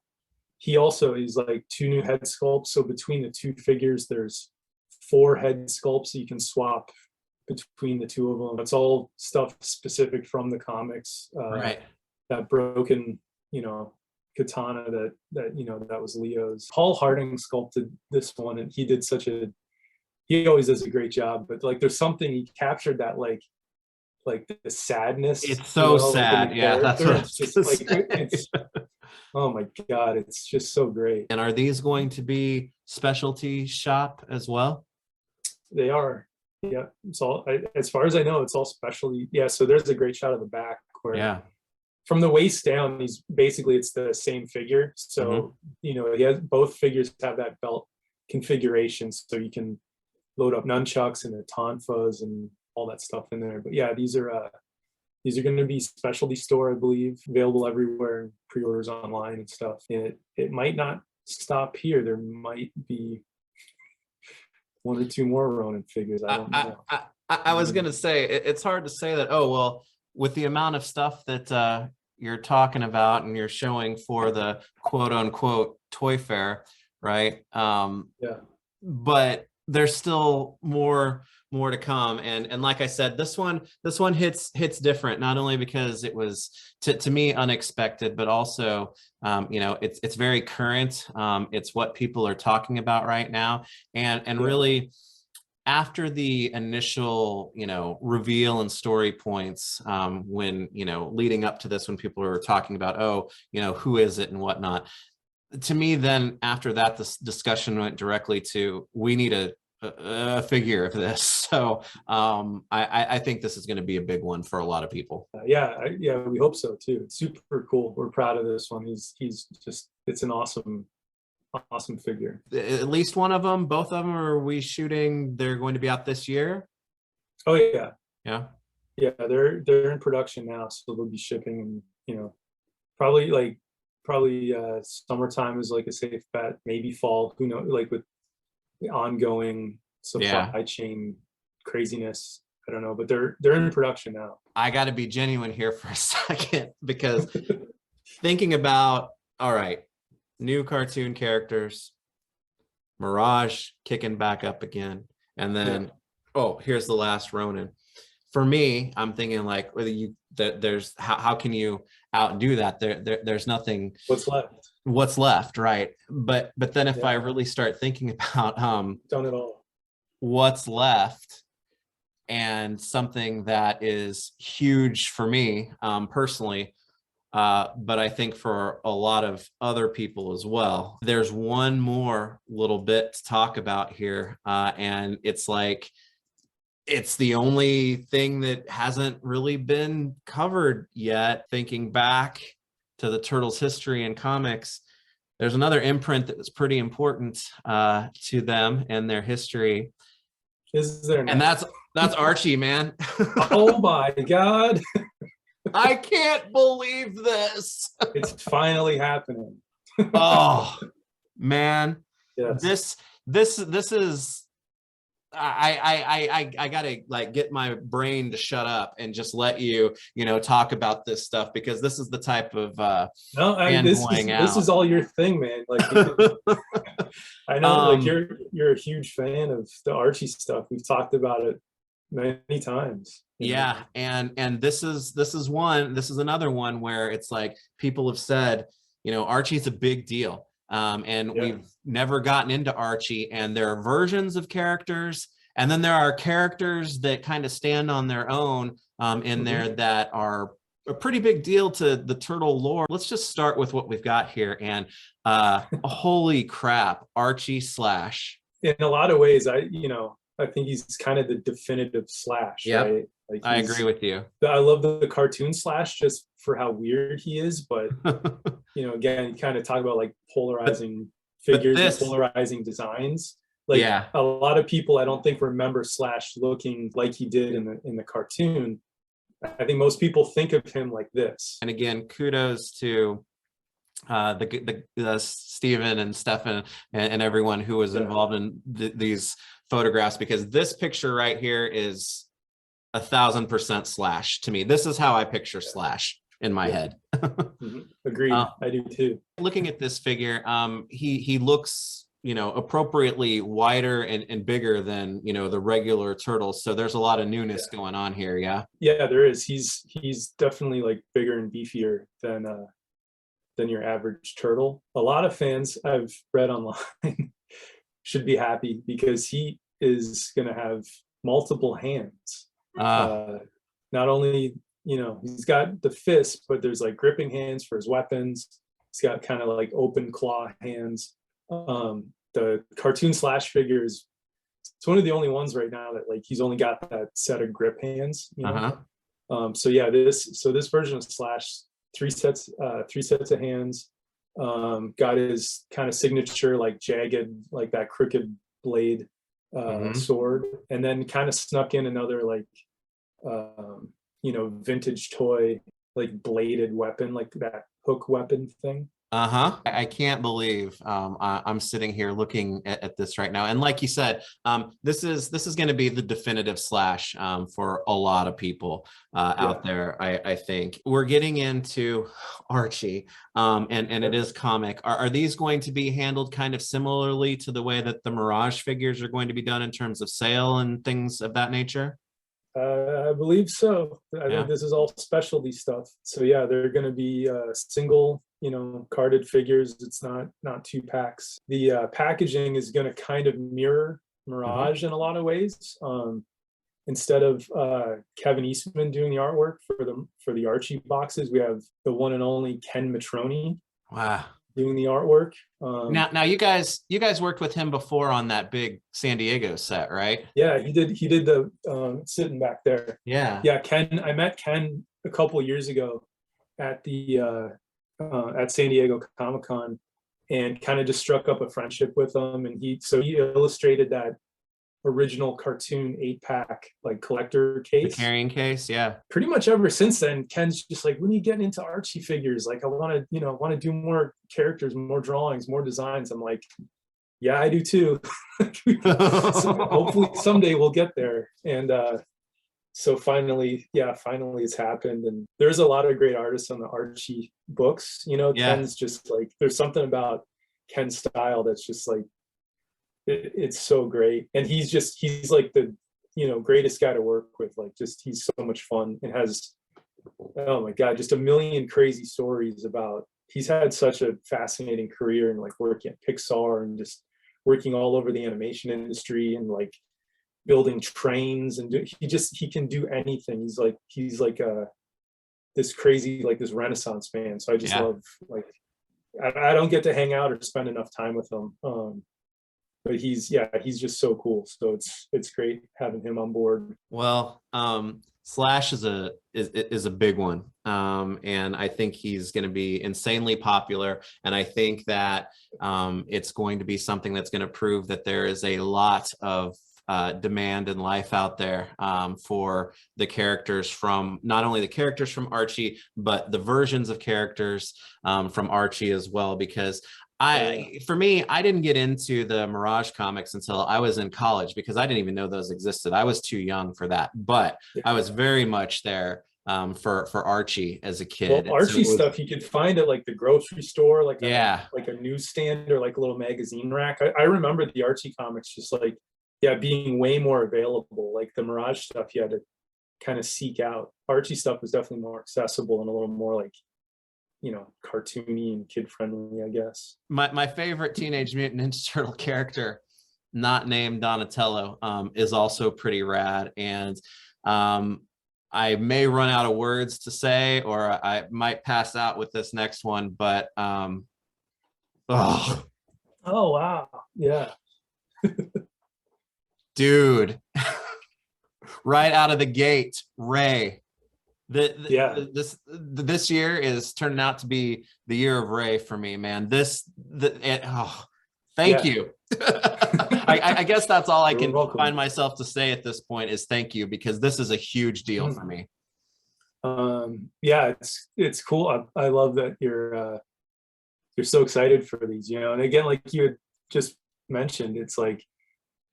He also is like 2 new head sculpts. So between the 2 figures, there's 4 head sculpts, so you can swap between the 2 of them. It's all stuff specific from the comics. Right. That broken, you know, katana that you know, that was Leo's. Paul Harding sculpted this one, and he did he always does a great job. But like, there's something, he captured that like the sadness. It's so sad. Like Yeah, that's what it's just like it's, oh my god, it's just so great. And are these going to be specialty shop as well? They are. Yeah, it's all, as far as I know, it's all specialty. Yeah, so there's a great shot of the back where from the waist down, he's basically, it's the same figure. So you know, he has, both figures have that belt configuration, so you can load up nunchucks and the tonfas and all that stuff in there. But yeah, these are going to be specialty store, I believe, available everywhere, pre-orders online and stuff. And it might not stop here. There might be 1 or 2 more Ronin figures. I don't know. I was gonna say, it's hard to say that, oh well, with the amount of stuff that you're talking about and you're showing for the quote unquote toy fair, right? But there's still more to come, and like I said, this one hits different, not only because it was to me unexpected, but also you know, it's very current. It's what people are talking about right now, and really after the initial, you know, reveal and story points, when, you know, leading up to this, when people were talking about, oh, you know, who is it and whatnot, to me, then after that, this discussion went directly to, we need a figure of this. So I think this is going to be a big one for a lot of people. Yeah, we hope so too. It's super cool. We're proud of this one. He's just, it's an awesome figure. At least one of them, both of them, are we shooting? They're going to be out this year? Oh yeah. Yeah, they're in production now, so they'll be shipping, and you know, probably summertime is like a safe bet, maybe fall, who knows, like with the ongoing supply chain craziness, I don't know, but they're in production now. I got to be genuine here for a second, because thinking about, all right, new cartoon characters, Mirage kicking back up again, and then oh, here's the Last Ronin. For me, I'm thinking like, whether there's how can you outdo that? There's nothing. What's left, right? But then if I really start thinking about done it all, what's left, and something that is huge for me personally, but I think for a lot of other people as well, there's one more little bit to talk about here, and it's like, it's the only thing that hasn't really been covered yet. Thinking back to the Turtles' history in comics, there's another imprint that was pretty important to them and their history. Is there? And that's Archie, man. Oh my God. I can't believe this. It's finally happening. Oh man. Yes. This is, I gotta like get my brain to shut up and just let you know, talk about this stuff, because this is the type of this is all your thing, man. Like I know, like you're a huge fan of the Archie stuff. We've talked about it many times. Yeah, and this is another one where it's like, people have said, you know, Archie's a big deal. And we've never gotten into Archie, and there are versions of characters, and then there are characters that kind of stand on their own in there that are a pretty big deal to the turtle lore. Let's just start with what we've got here, and holy crap, Archie / in a lot of ways, I think he's kind of the definitive Slash, Yep, right? Like I agree with you. I love the cartoon Slash just for how weird he is, but again, kind of talk about like polarizing figures and polarizing designs. Like yeah, a lot of people, I don't think remember Slash looking like he did in the cartoon. I think most people think of him like this. and again, kudos to the Stephen and Stefan and everyone who was involved in these photographs, because this picture right here is 1000% Slash to me. This is how I picture Slash in my head. Agreed. I do too. Looking at this figure, he looks appropriately wider and bigger than the regular turtles, so there's a lot of newness going on here. Yeah, there is. He's definitely like bigger and beefier than your average turtle. A lot of fans I've read online should be happy because he is going to have multiple hands. Not only he's got the fist, but there's like gripping hands for his weapons. He's got kind of like open claw hands. The cartoon Slash figure it's one of the only ones right now that like he's only got that set of grip hands. So yeah, this version of Slash, three sets of hands. Got his kind of signature like jagged, like that crooked blade sword, and then kind of snuck in another like vintage toy like bladed weapon, like that hook weapon thing. I can't believe I'm sitting here looking at this right now, and like you said, this is going to be the definitive Slash for a lot of people out there. I think we're getting into Archie, and it is comic. Are these going to be handled kind of similarly to the way that the Mirage figures are going to be done in terms of sale and things of that nature? I believe so. I think this is all specialty stuff. So yeah, they're going to be single, carded figures. It's not 2 packs. The packaging is going to kind of mirror Mirage in a lot of ways. Instead of Kevin Eastman doing the artwork for the Archie boxes, we have the one and only Ken Matroni. Wow. Doing the artwork. Now you guys worked with him before on that big San Diego set, right? Yeah, he did the sitting back there. Yeah, Ken. I met Ken a couple years ago at the at San Diego Comic-Con, and kind of just struck up a friendship with him. And he illustrated that original cartoon 8-pack like collector case, the carrying case. Yeah, pretty much ever since then, Ken's just like, when you get into Archie figures, like I want to do more characters, more drawings, more designs. I'm like, yeah, I do too. So hopefully someday we'll get there. And so finally it's happened. And there's a lot of great artists on the Archie books. Ken's just like, there's something about Ken's style that's just like, it's so great. And he's like the greatest guy to work with. Like, just he's so much fun and has, oh my god, just a million crazy stories about. He's had such a fascinating career and like working at Pixar and just working all over the animation industry and like building trains, and he can do anything. He's like this crazy, like this Renaissance man. So I just love, like, I don't get to hang out or spend enough time with him. But he's just so cool. So it's great having him on board. Well, Slash is a big one, and I think he's going to be insanely popular. And I think that it's going to be something that's going to prove that there is a lot of demand and life out there for the characters from, not only the characters from Archie, but the versions of characters from Archie as well. Because for me, I didn't get into the Mirage comics until I was in college, because I didn't even know those existed. I was too young for that, but I was very much there for Archie as a kid. Well, Archie stuff you could find at like the grocery store, like a newsstand or like a little magazine rack. I remember the Archie comics just like, being way more available. Like the Mirage stuff you had to kind of seek out. Archie stuff was definitely more accessible and a little more like, cartoony and kid friendly, I guess. My favorite Teenage Mutant Ninja Turtle character, not named Donatello, is also pretty rad. And I may run out of words to say, or I might pass out with this next one, but oh wow, yeah. Dude, right out of the gate, Ray. Yeah, This year is turning out to be the year of Ray for me, man. Thank yeah. you. I guess that's all I You're can welcome. find myself to say at this point is thank you, because this is a huge deal for me. Yeah, it's cool. I love that you're so excited for these, you know. And again, like you had just mentioned, it's like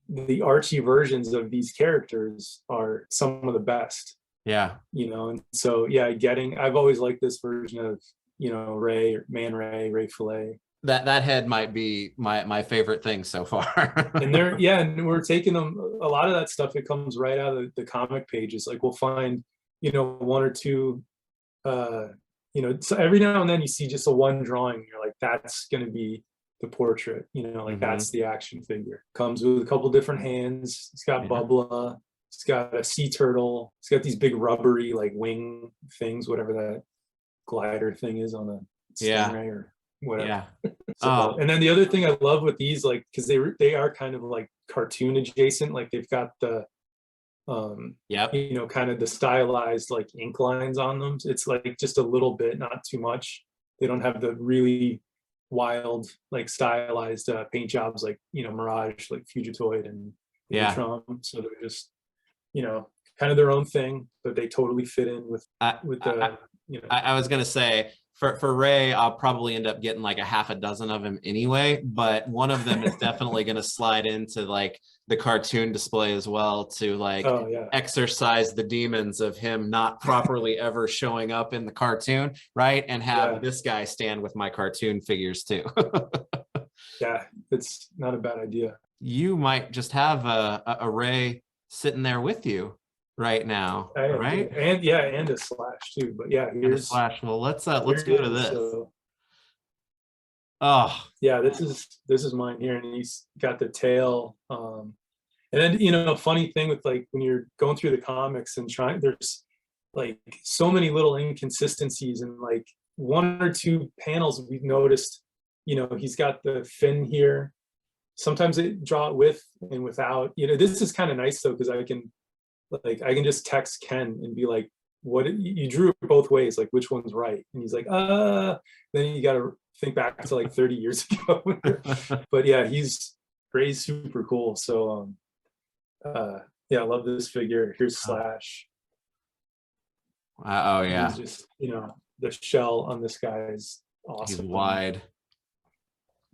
the Archie versions of these characters are some of the best, Yeah. you know. And so yeah, I've always liked this version of, you know, Ray, Ray Fillet. That head might be my favorite thing so far. And and we're taking them, a lot of that stuff, it comes right out of the comic pages. Like we'll find, you know, one or two, you know, so every now and then you see just a one drawing, and you're like, that's going to be the portrait, you know, like that's the action figure. Comes with a couple different hands. It's got Bubba, it's got a sea turtle, it's got these big rubbery like wing things, whatever that glider thing is on a stingray or whatever. Yeah. So, and then the other thing I love with these, like, because they are kind of like cartoon adjacent, like they've got the you know, kind of the stylized like ink lines on them. It's like just a little bit, not too much. They don't have the really wild like stylized paint jobs like, you know, Mirage, like Fugitoid and Neutron. So they're just, you know, kind of their own thing, but they totally fit in with the you know. I was gonna say, for Ray, I'll probably end up getting like a half a dozen of him anyway, but one of them is definitely going to slide into like the cartoon display as well, to like exercise the demons of him not properly ever showing up in the cartoon, right? And have this guy stand with my cartoon figures too. Yeah, it's not a bad idea. You might just have a Ray sitting there with you right now, right? And and a Slash too. But yeah, here's a Slash. Well, let's go to this. So, oh yeah, this is mine here, and he's got the tail. And then, you know, a funny thing with like when you're going through the comics and there's like so many little inconsistencies, and like one or two panels we've noticed, you know, he's got the fin here. Sometimes they draw it with and without. You know, this is kind of nice though, because I can just text Ken and be like, what, you drew it both ways, like which one's right? And he's like, then you got to think back to like 30 years ago. But yeah, Ray's super cool. So yeah, I love this figure. Here's Slash. Oh yeah, he's just, you know, the shell on this guy is awesome. He's wide.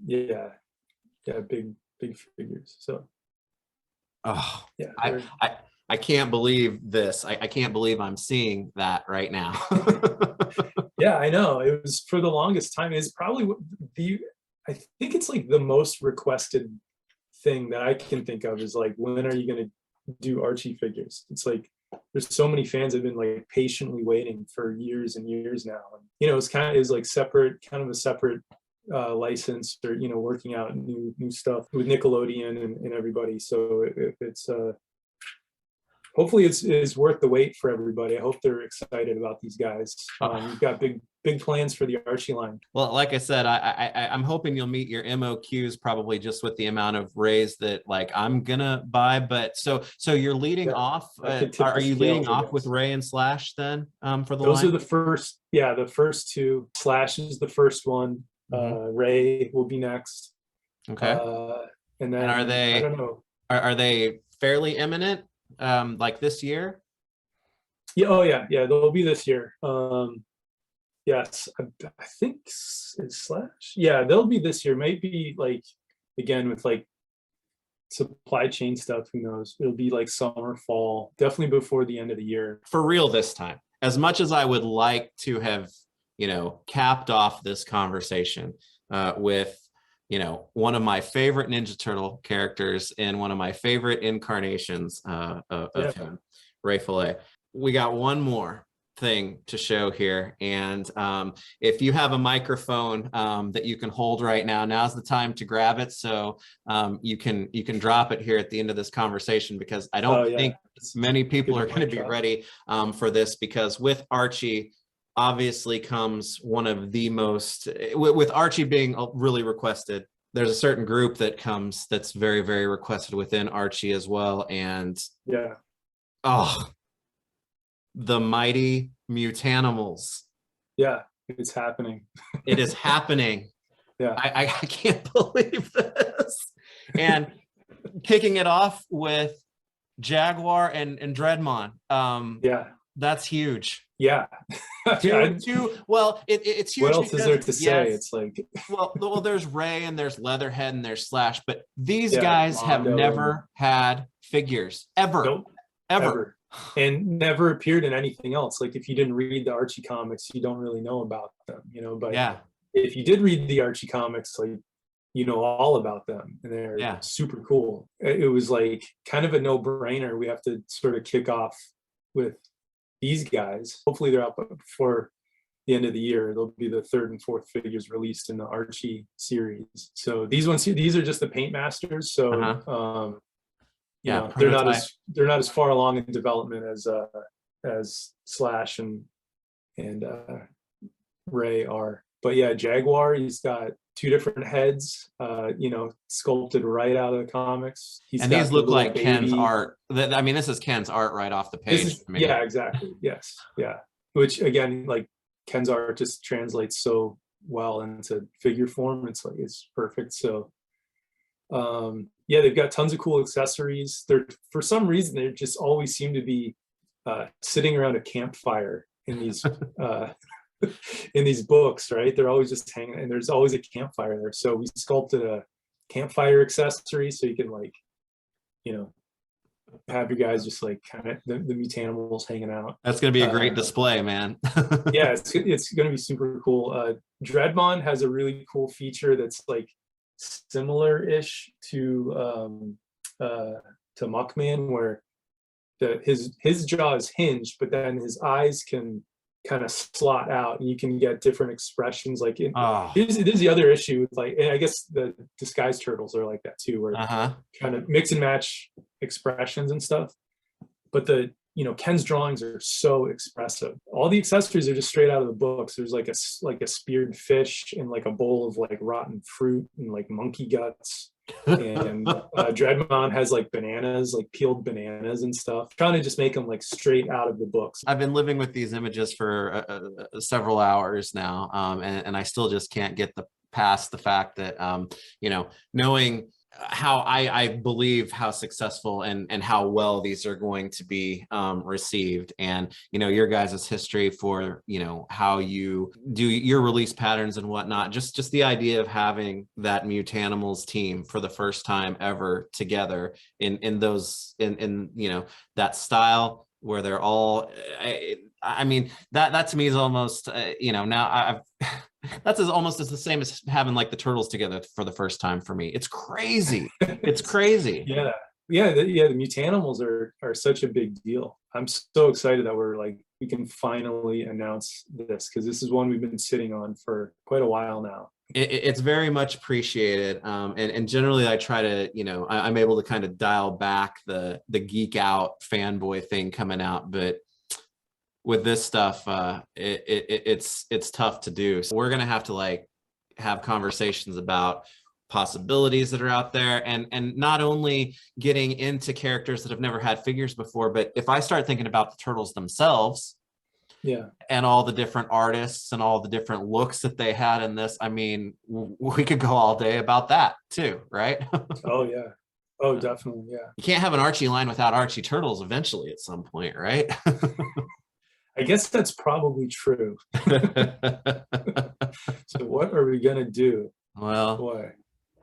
Yeah, big figures. So oh yeah, I can't believe this. I can't believe I'm seeing that right now. Yeah, I know. It was for the longest time. It's probably I think it's like the most requested thing that I can think of is like, when are you going to do Archie figures? It's like, there's so many fans have been like patiently waiting for years and years now. And, you know, it was like kind of a separate license, or, you know, working out new stuff with Nickelodeon and everybody. So if it's hopefully it's worth the wait for everybody. I hope they're excited about these guys. We've got big plans for the Archie line. Well, like I said, I'm hoping you'll meet your MOQs probably just with the amount of Rays that like I'm gonna buy. But so you're leading off. Are you leading off with Ray and Slash then for the Those line? are the first. Yeah, the first two. Slash is the first one. Ray will be next. Okay. And then are they? I don't know. Are they fairly imminent? Like this year? Yeah. Oh yeah. They'll be this year. Yes, I think it's Slash. Yeah, they'll be this year. Maybe like, again, with like supply chain stuff, who knows? It'll be like summer, fall, definitely before the end of the year. For real this time. As much as I would like to have, you know, capped off this conversation with, you know, one of my favorite Ninja Turtle characters and one of my favorite incarnations of him, Ray Fillet. We got one more thing to show here, and if you have a microphone that you can hold right now, now's the time to grab it, so you can drop it here at the end of this conversation, because I don't think many people are going to be ready for this, because with Archie obviously comes one of the most, with Archie being really requested there's a certain group that comes that's very, very requested within Archie as well. And Yeah. oh, the mighty Mutanimals. Yeah. It's happening. It is happening. Yeah. I can't believe this. And kicking it off with Jaguar and Dreadmon. Yeah. That's huge. Yeah. Well, it's huge. What else is there to say? Yes, It's like, well, there's Ray and there's Leatherhead and there's Slash, but these yeah, guys have Mondo. never had figures ever. Nope. Ever. And never appeared in anything else. Like if you didn't read the Archie comics, you don't really know about them, you know, but Yeah. if you did read the Archie comics, like, you know all about them, and they're super cool. It was like kind of a no-brainer. We have to sort of kick off with these guys. Hopefully they're out before the end of the year. They'll be the third and fourth figures released in the Archie series. So these are just the paint masters. So you know, they're not as far along in development as Slash and Ray are. But yeah, Jaguar, he's got 2 different heads, you know, sculpted right out of the comics. And these look like Ken's art. I mean, this is Ken's art right off the page. Yeah, exactly. Yes. Yeah. Which again, like Ken's art just translates so well into figure form. It's like, it's perfect. So yeah, they've got tons of cool accessories. They're, for some reason, they just always seem to be sitting around a campfire in these in these books, right? They're always just hanging, and there's always a campfire there. So we sculpted a campfire accessory so you can, like, you know, have your guys just like kind of the Mutanimals hanging out. That's gonna be a great display, man. Yeah, it's gonna be super cool. Dreadmon has a really cool feature that's like similar-ish to Muckman, where his jaw is hinged, but then his eyes can kind of slot out, and you can get different expressions. Like here's the other issue with, like, and I guess the Disguise Turtles are like that too, where trying to mix and match expressions and stuff. But you know, Ken's drawings are so expressive. All the accessories are just straight out of the books. There's like a speared fish and like a bowl of like rotten fruit and like monkey guts. And Dreadmon has like bananas, like peeled bananas and stuff. Trying to just make them like straight out of the books. I've been living with these images for several hours now, and I still just can't get past the fact that you know, knowing how I believe how successful and how well these are going to be received, and you know, your guys' history for, you know, how you do your release patterns and whatnot. Just the idea of having that Mutanimals team for the first time ever together in you know, that style where they're all I mean, that to me is almost you know, now that's almost as the same as having like the Turtles together for the first time for me. It's crazy. It's crazy. Yeah. The Mutanimals are such a big deal. I'm so excited that we can finally announce this, because this is one we've been sitting on for quite a while now. It's very much appreciated, and generally I try to, you know, I'm able to kind of dial back the geek out fanboy thing coming out, but with this stuff, it's tough to do. So we're gonna have to like have conversations about possibilities that are out there, and not only getting into characters that have never had figures before, but if I start thinking about the Turtles themselves, yeah, and all the different artists and all the different looks that they had in this, I mean, we could go all day about that too, right? Oh yeah. Oh, definitely. Yeah. You can't have an Archie line without Archie Turtles eventually at some point, right? I guess that's probably true. So what are we gonna do? Well, boy,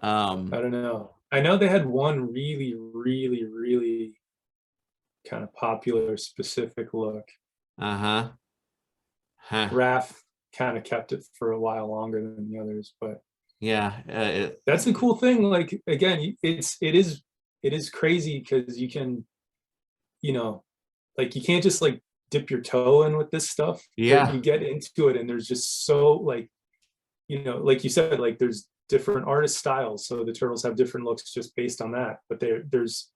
I don't know. I know they had one really, really, really kind of popular specific look. Raph kind of kept it for a while longer than the others, but yeah, that's the cool thing. Like, again, it is crazy because you can, you know, like, you can't just like dip your toe in with this stuff. Yeah, you get into it, and there's just so, like, you know, like you said, like, there's different artist styles, so the Turtles have different looks just based on that. But there's,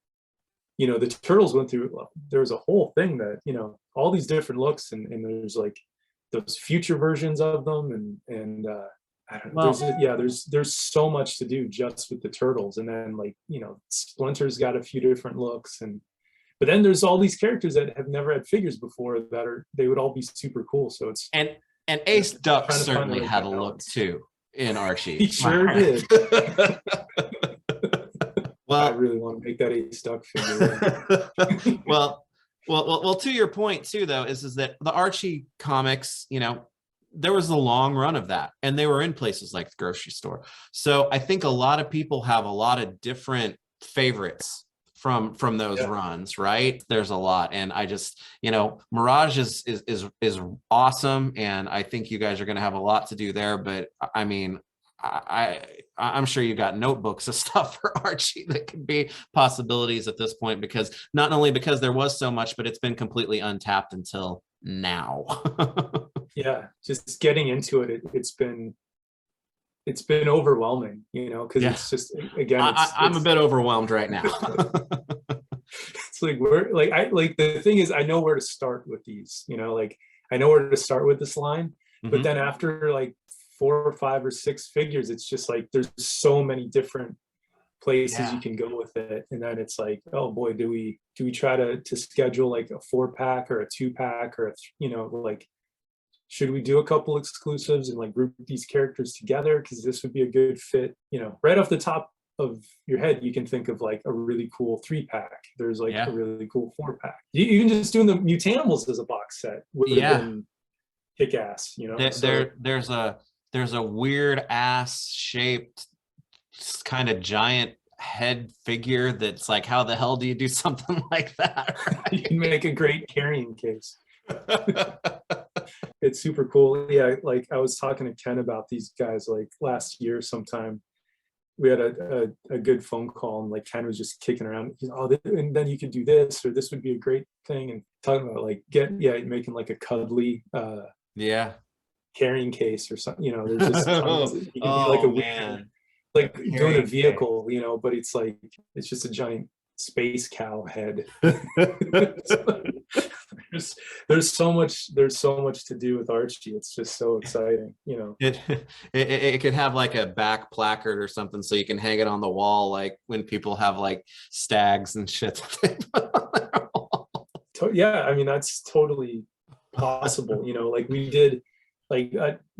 you know, the Turtles went through, there was a whole thing that, you know, all these different looks, and there's like those future versions of them, and I don't know. Well, There's so much to do just with the turtles, and then like Splinter's got a few different looks, and but then there's all these characters that have never had figures before that they would all be super cool. So it's and Ace Duck trying to find the certainly right had a look balance. too in He Archie. sure did. I Well, really want to make that Ace Duck figure. well, to your point too, though, is that the Archie comics, there was a long run of that, and they were in places like the grocery store. So I think a lot of people have a lot of different favorites from those runs, right? There's a lot, and I just, Mirage is awesome, and I think you guys are going to have a lot to do there. But I mean, I'm sure you've got notebooks of stuff for Archie that could be possibilities at this point, because not only because there was so much, but it's been completely untapped until now. Yeah, just getting into it, it's been overwhelming, because it's just, again, I'm a bit overwhelmed right now. It's like the thing is, I know where to start with these, like I know where to start with this line, but then after like 4 or 5 or 6 figures, it's just like there's so many different places you can go with it, and then it's like, oh boy, do we try to schedule like a 4-pack or a 2-pack, or like, should we do a couple exclusives and like group these characters together, because this would be a good fit. Right off the top of your head, you can think of like a really cool 3-pack. There's like a really cool 4-pack. Even just doing the Mutanimals as a box set would have been kick-ass. There's a weird ass shaped kind of giant head figure that's like, how the hell do you do something like that? Right? You can make a great carrying case. It's super cool. Yeah, like I was talking to Ken about these guys like last year sometime. We had a good phone call, and like Ken was just kicking around, and then you could do this, or this would be a great thing, and talking about like making like a cuddly carrying case or something. There's just tons. You can do like a weird, like doing a vehicle, but it's like it's just a giant space cow head. there's so much to do with Archie. It's just so exciting. It could have like a back placard or something, so you can hang it on the wall, like when people have like stags and shit. Yeah, I mean, that's totally possible. Like we did, like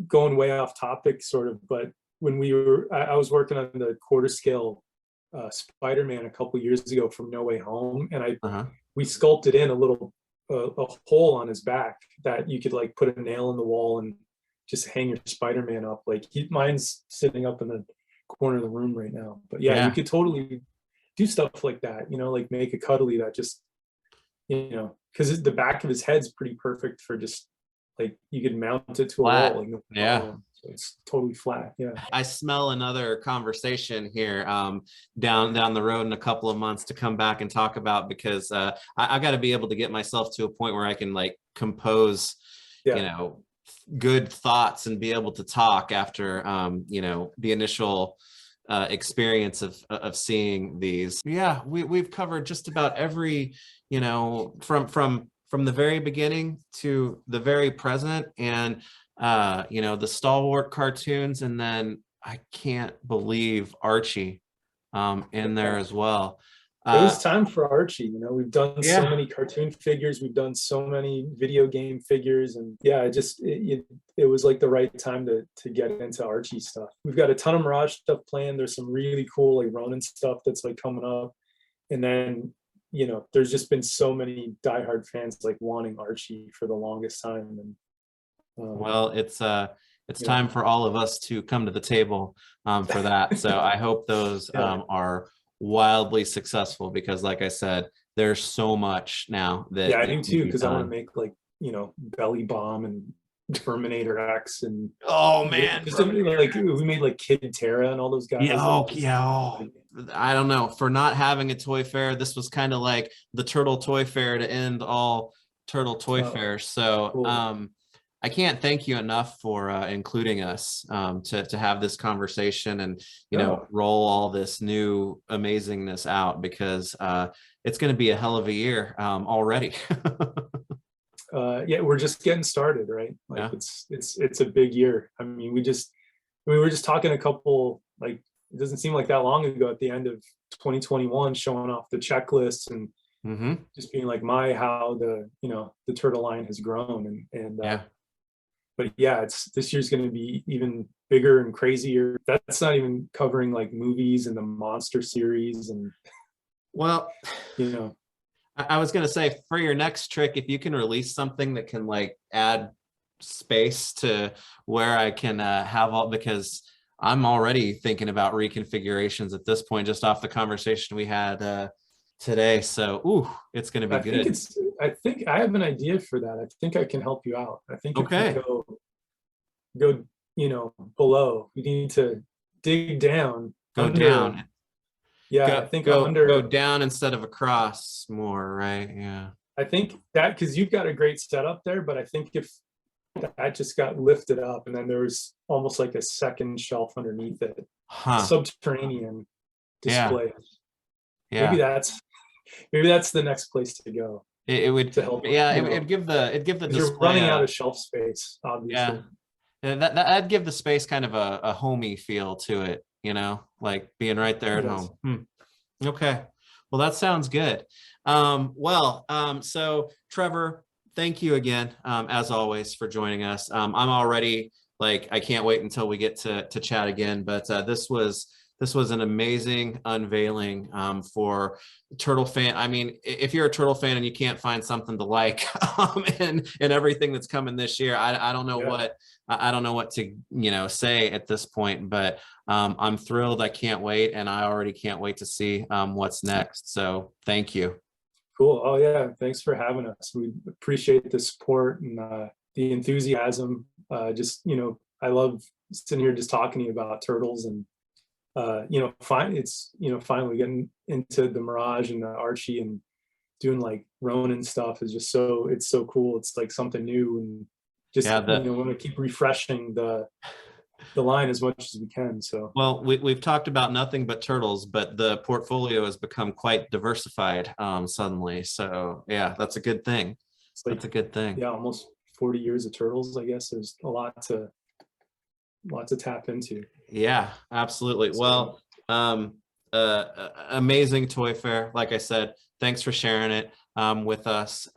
going way off topic sort of, but when I was working on the quarter scale Spider-Man a couple years ago from No Way Home, and we sculpted in a little a hole on his back that you could like put a nail in the wall and just hang your Spider-Man up. Like mine's sitting up in the corner of the room right now. But you could totally do stuff like that, like make a cuddly that just, because the back of his head's pretty perfect for just like, you could mount it to a wall. Like, so it's totally flat. I smell another conversation here down the road in a couple of months to come back and talk about, because I got to be able to get myself to a point where I can like compose good thoughts and be able to talk after the initial experience of seeing these. We've covered just about every, from the very beginning to the very present, and the stalwart cartoons, and then I can't believe Archie in there as well. It was time for Archie. We've done so many cartoon figures, we've done so many video game figures, and it was like the right time to get into Archie stuff. We've got a ton of Mirage stuff planned. There's some really cool like Ronin stuff that's like coming up, and then there's just been so many diehard fans like wanting Archie for the longest time. And well, it's time for all of us to come to the table for that. So I hope those are wildly successful, because like I said, there's so much now that I do too, because I want to make like Belly Bomb and Terminator X, and oh man, like we made like Kid Terra and all those guys. I don't know, for not having a toy fair, this was kind of like the Turtle Toy Fair to end all Turtle Toy Fairs. So cool. I can't thank you enough for including us to have this conversation and roll all this new amazingness out, because it's going to be a hell of a year already. We're just getting started, right? Like it's a big year. I mean, we were just talking a couple, like, it doesn't seem like that long ago at the end of 2021, showing off the checklist and Mm-hmm. just being like, how the, the turtle line has grown. And Yeah. but yeah, this year's going to be even bigger and crazier. That's not even covering like movies and the monster series and, Well, you know, I was gonna say for your next trick, if you can release something that can like add space to where I can have all, because I'm already thinking about reconfigurations at this point, just off the conversation we had today. So, ooh, it's gonna be good. I think I have an idea for that. I think I can help you out. I think if you Okay, go, below, you need to dig down go under. down. Yeah, I Go think go go under. down instead of across more, right? Yeah. I think that because you've got a great setup there, but I think if that just got lifted up and then there was almost like a second shelf underneath it, Huh. subterranean Yeah. display. Maybe Yeah. that's the next place to go It would, to help, yeah, it'd give the because you're display running out a, of shelf space, yeah. obviously. That'd give the space kind of a homey feel to it, like being right there at Yes. home. Okay. Well, that sounds good. So Trevor, thank you again, as always, for joining us. I'm already like, I can't wait until we get to chat again, but this was an amazing unveiling for turtle fan. I mean, if you're a turtle fan and you can't find something to like in everything that's coming this year, I don't know Yeah. I don't know what to say at this point, but I'm thrilled. I can't wait, and I already can't wait to see what's next. So thank you. Cool. Oh yeah. Thanks for having us. We appreciate the support and the enthusiasm. I love sitting here just talking to you about turtles and finally getting into the Mirage and the Archie and doing like Ronin stuff is just it's so cool. It's like something new and just Yeah, want to keep refreshing the line as much as we can. So well, we've talked about nothing but turtles, but the portfolio has become quite diversified suddenly. So yeah, that's a good thing. it's That's like, a good thing. yeah, almost 40 years of turtles. I guess there's a lot to tap into. Yeah, absolutely. So, Well, amazing toy fair. Like I said, thanks for sharing it with us.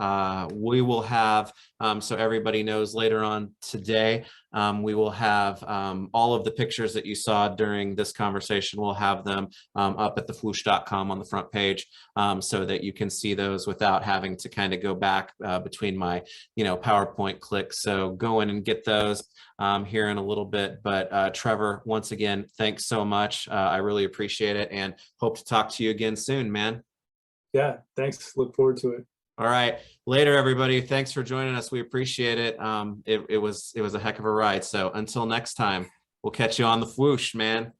We will have, so everybody knows later on today, we will have all of the pictures that you saw during this conversation. We'll have them up at the Fwoosh.com on the front page so that you can see those without having to kind of go back between my, PowerPoint clicks. So go in and get those here in a little bit. But Trevor, once again, thanks so much. I really appreciate it and hope to talk to you again soon, man. yeah, thanks. Look forward to it. All right. Later, everybody. Thanks for joining us. We appreciate it. It was a heck of a ride. So until next time, we'll catch you on the Fwoosh, man.